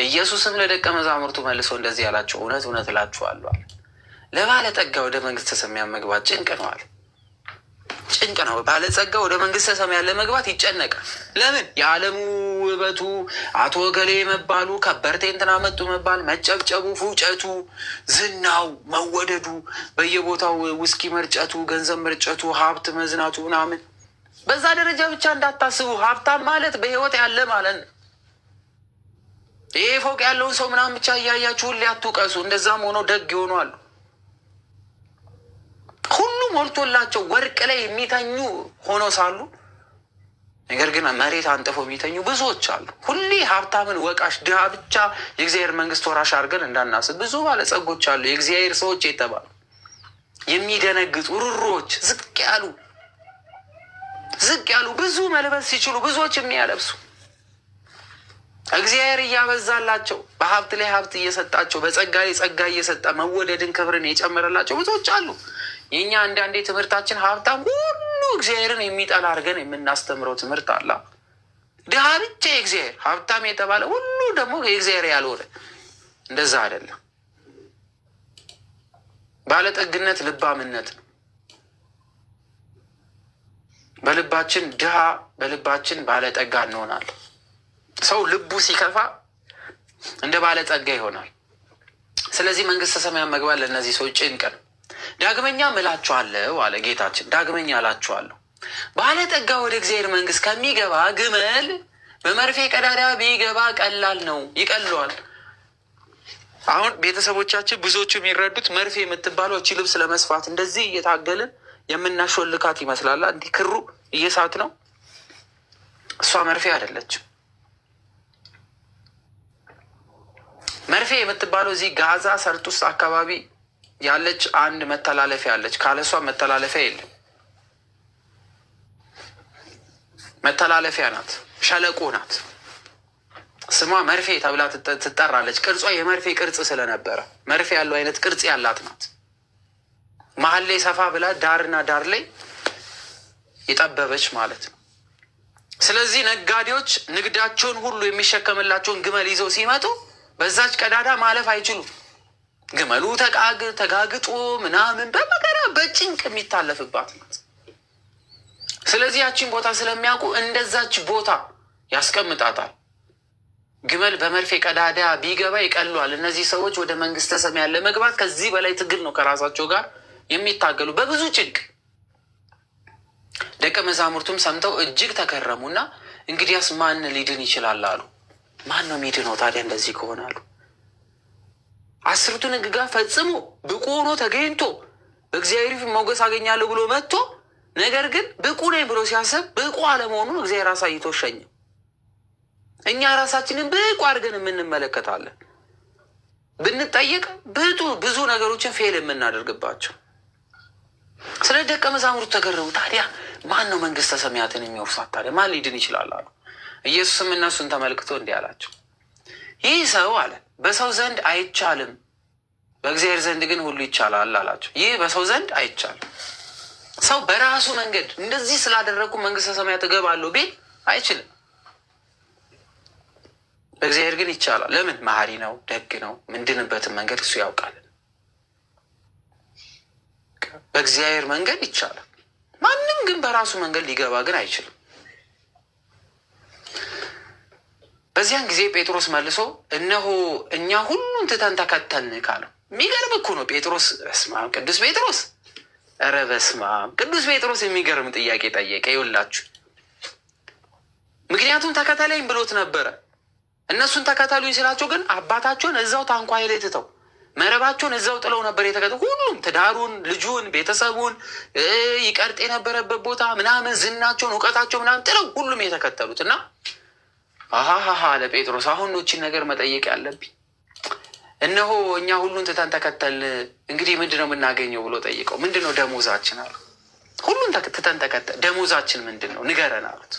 ኢየሱስም ለደቀ መዛሙርቱ መልሶ እንደዚህ ያላቸው፣ እውነት እውነት እላችኋለሁ አለ፣ ለባለጠጋ ወደ መንግስተ ሰማያት መግባት ጭንቅ ነው አለ። ጭንቅ ነው። ባለጸጋ ወደ መንግስተ ሰማያት ለመግባት ይጨነቃል። ለምን? የዓለሙ ውበቱ፣ አቶ ገሌ መባሉ፣ ከበርቴ እንትና መጡ መባል፣ መጨብጨቡ፣ ፉጨቱ፣ ዝናው፣ መወደዱ፣ በየቦታው ውስኪ መርጨቱ፣ ገንዘብ መርጨቱ፣ ሀብት መዝናቱ ምናምን። በዛ ደረጃ ብቻ እንዳታስቡ። ሀብታም ማለት በህይወት ያለ ማለት ነው። ይሄ ፎቅ ያለውን ሰው ምናምን ብቻ እያያችሁ ሁሌ አትውቀሱ። እንደዛም ሆኖ ደግ የሆኑ አሉ። ሁሉ ሞልቶላቸው ወርቅ ላይ የሚተኙ ሆኖ ሳሉ ነገር ግን መሬት አንጥፈው የሚተኙ ብዙዎች አሉ። ሁሌ ሀብታምን ወቃሽ፣ ድሃ ብቻ የእግዚአብሔር መንግስት ወራሽ አድርገን እንዳናስብ። ብዙ ባለጸጎች አሉ፣ የእግዚአብሔር ሰዎች የተባሉ የሚደነግጡ ሩሮዎች፣ ዝቅ ያሉ ብዙ መልበስ ሲችሉ ብዙዎች የሚያለብሱ እግዚአብሔር እያበዛላቸው በሀብት ላይ ሀብት እየሰጣቸው በጸጋ ላይ ጸጋ እየሰጠ መወደድን ክብርን የጨመረላቸው ብዙዎች አሉ። የእኛ አንዳንዴ ትምህርታችን ሀብታም ሁሉ እግዚአብሔርን የሚጠላ አድርገን የምናስተምረው ትምህርት አለ። ድሃ ብቻ የእግዚአብሔር፣ ሀብታም የተባለ ሁሉ ደግሞ የእግዚአብሔር ያልሆነ። እንደዛ አይደለም። ባለጠግነት ልባምነት ነው። በልባችን ድሃ፣ በልባችን ባለጠጋ እንሆናለን። ሰው ልቡ ሲከፋ እንደ ባለጠጋ ይሆናል። ስለዚህ መንግስተ ሰማያት መግባት ለእነዚህ ሰዎች ጭንቅ ነው። ዳግመኛ እላችኋለሁ አለ ጌታችን፣ ዳግመኛ እላችኋለሁ ባለጠጋ ወደ እግዚአብሔር መንግስት ከሚገባ ግመል በመርፌ ቀዳዳ ቢገባ ቀላል ነው፣ ይቀለዋል። አሁን ቤተሰቦቻችን ብዙዎቹ የሚረዱት መርፌ የምትባለው እቺ ልብስ ለመስፋት እንደዚህ እየታገልን የምናሾልካት ይመስላል። እንዲህ ክሩ እየሳት ነው። እሷ መርፌ አይደለችም። መርፌ የምትባለው እዚህ ጋዛ ሰርጥ ውስጥ አካባቢ ያለች አንድ መተላለፊያ አለች። ካለሷ መተላለፊያ የለም። መተላለፊያ ናት፣ ሸለቆ ናት። ስሟ መርፌ ተብላ ትጠራለች። ቅርጿ የመርፌ ቅርጽ ስለነበረ መርፌ ያለው አይነት ቅርጽ ያላት ናት። መሀል ላይ ሰፋ ብላ ዳርና ዳር ላይ የጠበበች ማለት ነው። ስለዚህ ነጋዴዎች ንግዳቸውን ሁሉ የሚሸከምላቸውን ግመል ይዘው ሲመጡ በዛች ቀዳዳ ማለፍ አይችሉም። ግመሉ ተጋግጦ ምናምን በመከራ በጭንቅ የሚታለፍባት ናት። ስለዚህ ያቺን ቦታ ስለሚያውቁ እንደዛች ቦታ ያስቀምጣታል። ግመል በመርፌ ቀዳዳ ቢገባ ይቀሏል። እነዚህ ሰዎች ወደ መንግስተ ሰማያት ለመግባት ከዚህ በላይ ትግል ነው ከራሳቸው ጋር የሚታገሉ በብዙ ጭንቅ። ደቀ መዛሙርቱም ሰምተው እጅግ ተገረሙና እንግዲያስ ማን ሊድን ይችላል አሉ። ማን ነው የሚድነው ታዲያ እንደዚህ ከሆነ አሉ። 10ቱን ሕግጋት ፈጽሞ ብቁ ሆኖ ተገኝቶ በእግዚአብሔር ፊት ሞገስ አገኛለሁ ብሎ መጥቶ ነገር ግን ብቁ ነኝ ብሎ ሲያስብ ብቁ አለመሆኑን እግዚአብሔር አሳይቶ ሸኘው። እኛ ራሳችንን ብቁ አድርገን የምንመለከታለን። ብንጠየቅ ብዙ ነገሮችን ፌል የምናደርግባቸው። ስለ ደቀ መዛሙርቱ ተገረሙ። ታዲያ ማን ነው መንግስተ ሰማያትን የሚወርሳት? ታዲያ ማን ሊድን ይችላል አሉ። ኢየሱስም እነሱን ተመልክቶ እንዲህ አላቸው፣ ይህ ሰው አለ በሰው ዘንድ አይቻልም፣ በእግዚአብሔር ዘንድ ግን ሁሉ ይቻላል አላቸው። ይህ በሰው ዘንድ አይቻልም። ሰው በራሱ መንገድ እንደዚህ ስላደረግኩ መንግስተ ሰማያት እገባለሁ ቢል አይችልም። በእግዚአብሔር ግን ይቻላል። ለምን? መሐሪ ነው፣ ደግ ነው። ምንድንበትን መንገድ እሱ ያውቃል። በእግዚአብሔር መንገድ ይቻላል። ማንም ግን በራሱ መንገድ ሊገባ ግን አይችልም። በዚያን ጊዜ ጴጥሮስ መልሶ እነሆ እኛ ሁሉን ትተን ተከተልን ካለው። የሚገርም እኮ ነው ጴጥሮስ። በስመ አብ ቅዱስ ጴጥሮስ፣ ኧረ በስመ አብ ቅዱስ ጴጥሮስ የሚገርም ጥያቄ ጠየቀ። ይኸውላችሁ ምክንያቱም ተከተለኝ ብሎት ነበረ። እነሱን ተከተሉኝ ስላቸው ግን አባታቸውን እዛው ታንኳ ላይ ትተው መረባቸውን እዛው ጥለው ነበር የተከተሉ። ሁሉም ትዳሩን፣ ልጁን፣ ቤተሰቡን ይቀርጥ የነበረበት ቦታ ምናምን ዝናቸውን፣ እውቀታቸው ምናምን ጥለው ሁሉም የተከተሉት እና አሃሃ ለጴጥሮስ አሁን ኖችን ነገር መጠየቅ ያለብኝ። እነሆ እኛ ሁሉን ትተን ተከተልን፣ እንግዲህ ምንድን ነው የምናገኘው ብሎ ጠይቀው። ምንድን ነው ደሞዛችን አሉ። ሁሉን ትተን ተከተል፣ ደሞዛችን ምንድን ነው ንገረን አሉት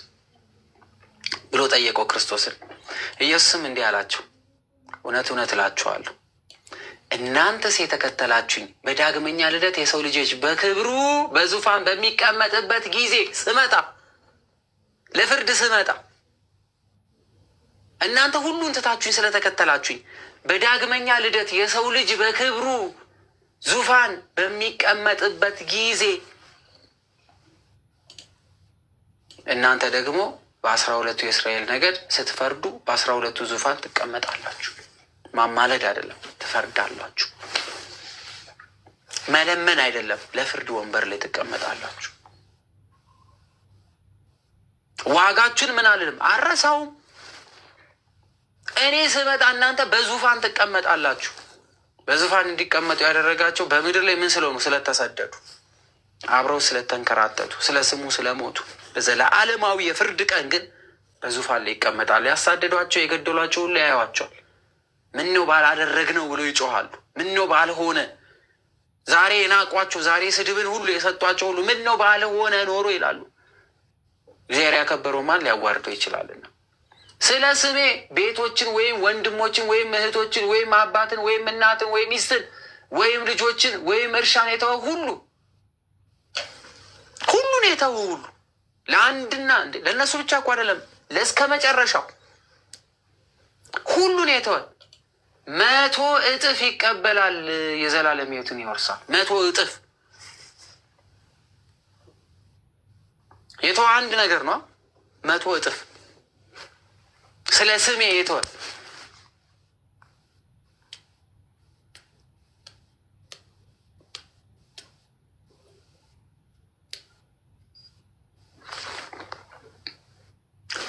ብሎ ጠየቀው ክርስቶስን። ኢየሱስም እንዲህ አላቸው፣ እውነት እውነት እላችኋለሁ እናንተስ የተከተላችሁኝ በዳግመኛ ልደት የሰው ልጆች በክብሩ በዙፋን በሚቀመጥበት ጊዜ ስመጣ ለፍርድ ስመጣ እናንተ ሁሉን ትታችሁኝ ስለተከተላችሁኝ በዳግመኛ ልደት የሰው ልጅ በክብሩ ዙፋን በሚቀመጥበት ጊዜ እናንተ ደግሞ በ12ቱ የእስራኤል ነገድ ስትፈርዱ በ12ቱ ዙፋን ትቀመጣላችሁ። ማማለድ አይደለም፣ ትፈርዳላችሁ። መለመን አይደለም፣ ለፍርድ ወንበር ላይ ትቀመጣላችሁ። ዋጋችሁን ምን አልልም አረሳውም። እኔ ስመጣ እናንተ በዙፋን ትቀመጣላችሁ። በዙፋን እንዲቀመጡ ያደረጋቸው በምድር ላይ ምን ስለሆኑ? ስለተሰደዱ፣ አብረው ስለተንከራተቱ፣ ስለ ስሙ ስለሞቱ። ለዓለማዊ የፍርድ ቀን ግን በዙፋን ላይ ይቀመጣሉ። ያሳደዷቸው የገደሏቸው ሁሉ ያዩዋቸዋል። ምን ነው ባላደረግነው ብሎ ይጮሃሉ። ምን ነው ባልሆነ፣ ዛሬ የናቋቸው ዛሬ ስድብን ሁሉ የሰጧቸው ሁሉ ምን ነው ባልሆነ ኖሮ ይላሉ። እግዚአብሔር ያከበረው ማን ሊያዋርደው ይችላልና? ስለ ስሜ ቤቶችን ወይም ወንድሞችን ወይም እህቶችን ወይም አባትን ወይም እናትን ወይም ሚስትን ወይም ልጆችን ወይም እርሻን የተወ ሁሉን የተወ ሁሉ ለአንድና ለእነሱ ብቻ እኮ አይደለም፣ ለእስከ መጨረሻው ሁሉን የተወ 100 እጥፍ ይቀበላል፣ የዘላለም ሕይወትን ይወርሳል። 100 እጥፍ የተወ አንድ ነገር ነው። 100 እጥፍ ስለ ስሜ የተወ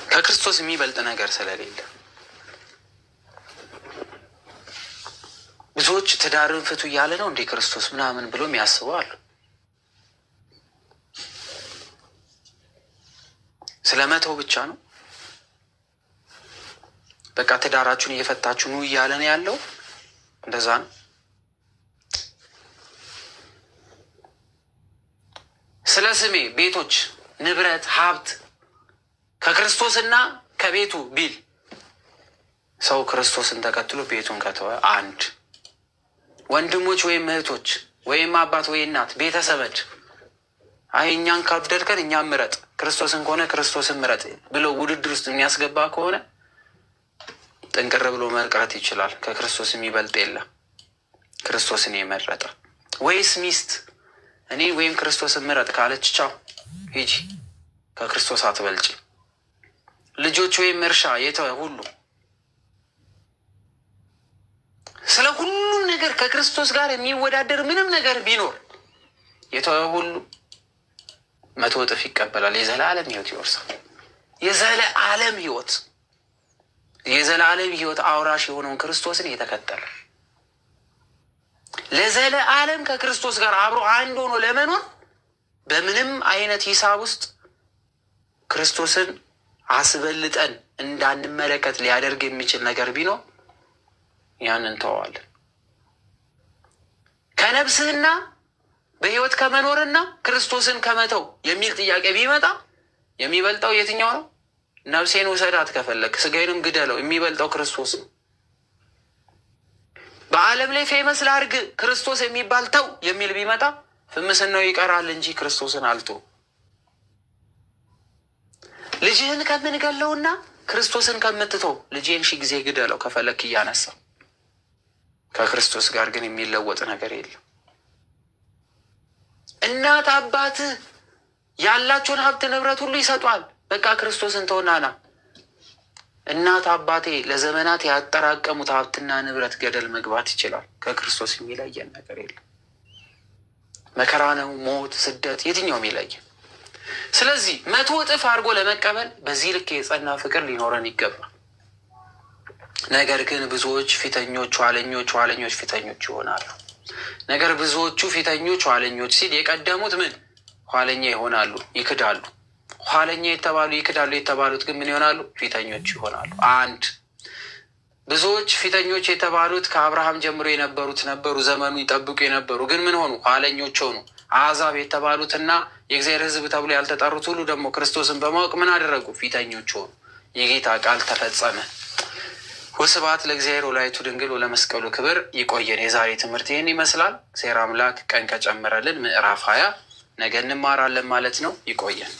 ከክርስቶስ የሚበልጥ ነገር ስለሌለ ብዙዎች ትዳርን ፍቱ እያለ ነው እንዴ ክርስቶስ ምናምን ብሎ የሚያስቡ አሉ። ስለ መተው ብቻ ነው በቃ ትዳራችሁን እየፈታችሁ ነው እያለ ነው ያለው። እንደዛ ነው። ስለ ስሜ ቤቶች፣ ንብረት፣ ሀብት ከክርስቶስና ከቤቱ ቢል ሰው ክርስቶስን ተከትሎ ቤቱን ከተወ አንድ ወንድሞች ወይም እህቶች ወይም አባት ወይ እናት ቤተሰቦች አይ እኛን ካወደድከን እኛን ምረጥ፣ ክርስቶስን ከሆነ ክርስቶስን ምረጥ ብለው ውድድር ውስጥ የሚያስገባ ከሆነ ጥንቅር ብሎ መቅረት ይችላል። ከክርስቶስ የሚበልጥ የለም ክርስቶስን የመረጠ። ወይስ ሚስት እኔ ወይም ክርስቶስን ምረጥ ካለች ቻው ሂጂ፣ ከክርስቶስ አትበልጭ። ልጆች ወይም እርሻ የተወ ሁሉ ስለ ሁሉም ነገር ከክርስቶስ ጋር የሚወዳደር ምንም ነገር ቢኖር የተወ ሁሉ 100 እጥፍ ይቀበላል። የዘላለም ሕይወት ይወርሳል። የዘላለም ሕይወት አውራሽ የሆነውን ክርስቶስን የተከተለ ለዘላለም ከክርስቶስ ጋር አብሮ አንድ ሆኖ ለመኖር በምንም አይነት ሂሳብ ውስጥ ክርስቶስን አስበልጠን እንዳንመለከት ሊያደርግ የሚችል ነገር ቢኖር ያንን ተዋለን። ከነፍስህና በሕይወት ከመኖርና ክርስቶስን ከመተው የሚል ጥያቄ ቢመጣ የሚበልጠው የትኛው ነው? ነፍሴን ውሰዳት ከፈለግ ስጋዬንም ግደለው፣ የሚበልጠው ክርስቶስ ነው። በዓለም ላይ ፌመስ ላድርግ ክርስቶስ የሚባል ተው የሚል ቢመጣ ፍምስናው ይቀራል እንጂ ክርስቶስን አልቶ። ልጅህን ከምንገለውና ክርስቶስን ከምትተው ልጄን 1000 ጊዜ ግደለው ከፈለክ እያነሳ። ከክርስቶስ ጋር ግን የሚለወጥ ነገር የለም። እናት አባትህ ያላቸውን ሀብት ንብረት ሁሉ ይሰጧል። በቃ ክርስቶስን ተውናና። እናት አባቴ ለዘመናት ያጠራቀሙት ሀብትና ንብረት ገደል መግባት ይችላል። ከክርስቶስ የሚለየን ነገር የለም። መከራ ነው፣ ሞት፣ ስደት፣ የትኛውም ይለየን። ስለዚህ 100 እጥፍ አድርጎ ለመቀበል በዚህ ልክ የጸና ፍቅር ሊኖረን ይገባል። ነገር ግን ብዙዎች ፊተኞች ኋለኞች ፊተኞች ይሆናሉ። ነገር ብዙዎቹ ፊተኞች ኋለኞች ሲል የቀደሙት ምን ኋለኛ ይሆናሉ፣ ይክዳሉ። ኋለኛ የተባሉ ይክዳሉ የተባሉት ግን ምን ይሆናሉ? ፊተኞች ይሆናሉ። አንድ ብዙዎች ፊተኞች የተባሉት ከአብርሃም ጀምሮ የነበሩት ነበሩ፣ ዘመኑ ይጠብቁ የነበሩ ግን ምን ሆኑ? ኋለኞች ሆኑ። አሕዛብ የተባሉትና የእግዚአብሔር ሕዝብ ተብሎ ያልተጠሩት ሁሉ ደግሞ ክርስቶስን በማወቅ ምን አደረጉ? ፊተኞች ሆኑ። የጌታ ቃል ተፈጸመ። ወስብሐት ለእግዚአብሔር ወለወላዲቱ ድንግል ወለመስቀሉ ክብር። ይቆየን። የዛሬ ትምህርት ይህን ይመስላል። እግዚአብሔር አምላክ ቀን ከጨመረልን ምዕራፍ 20 ነገ እንማራለን ማለት ነው። ይቆየን።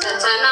ፈተና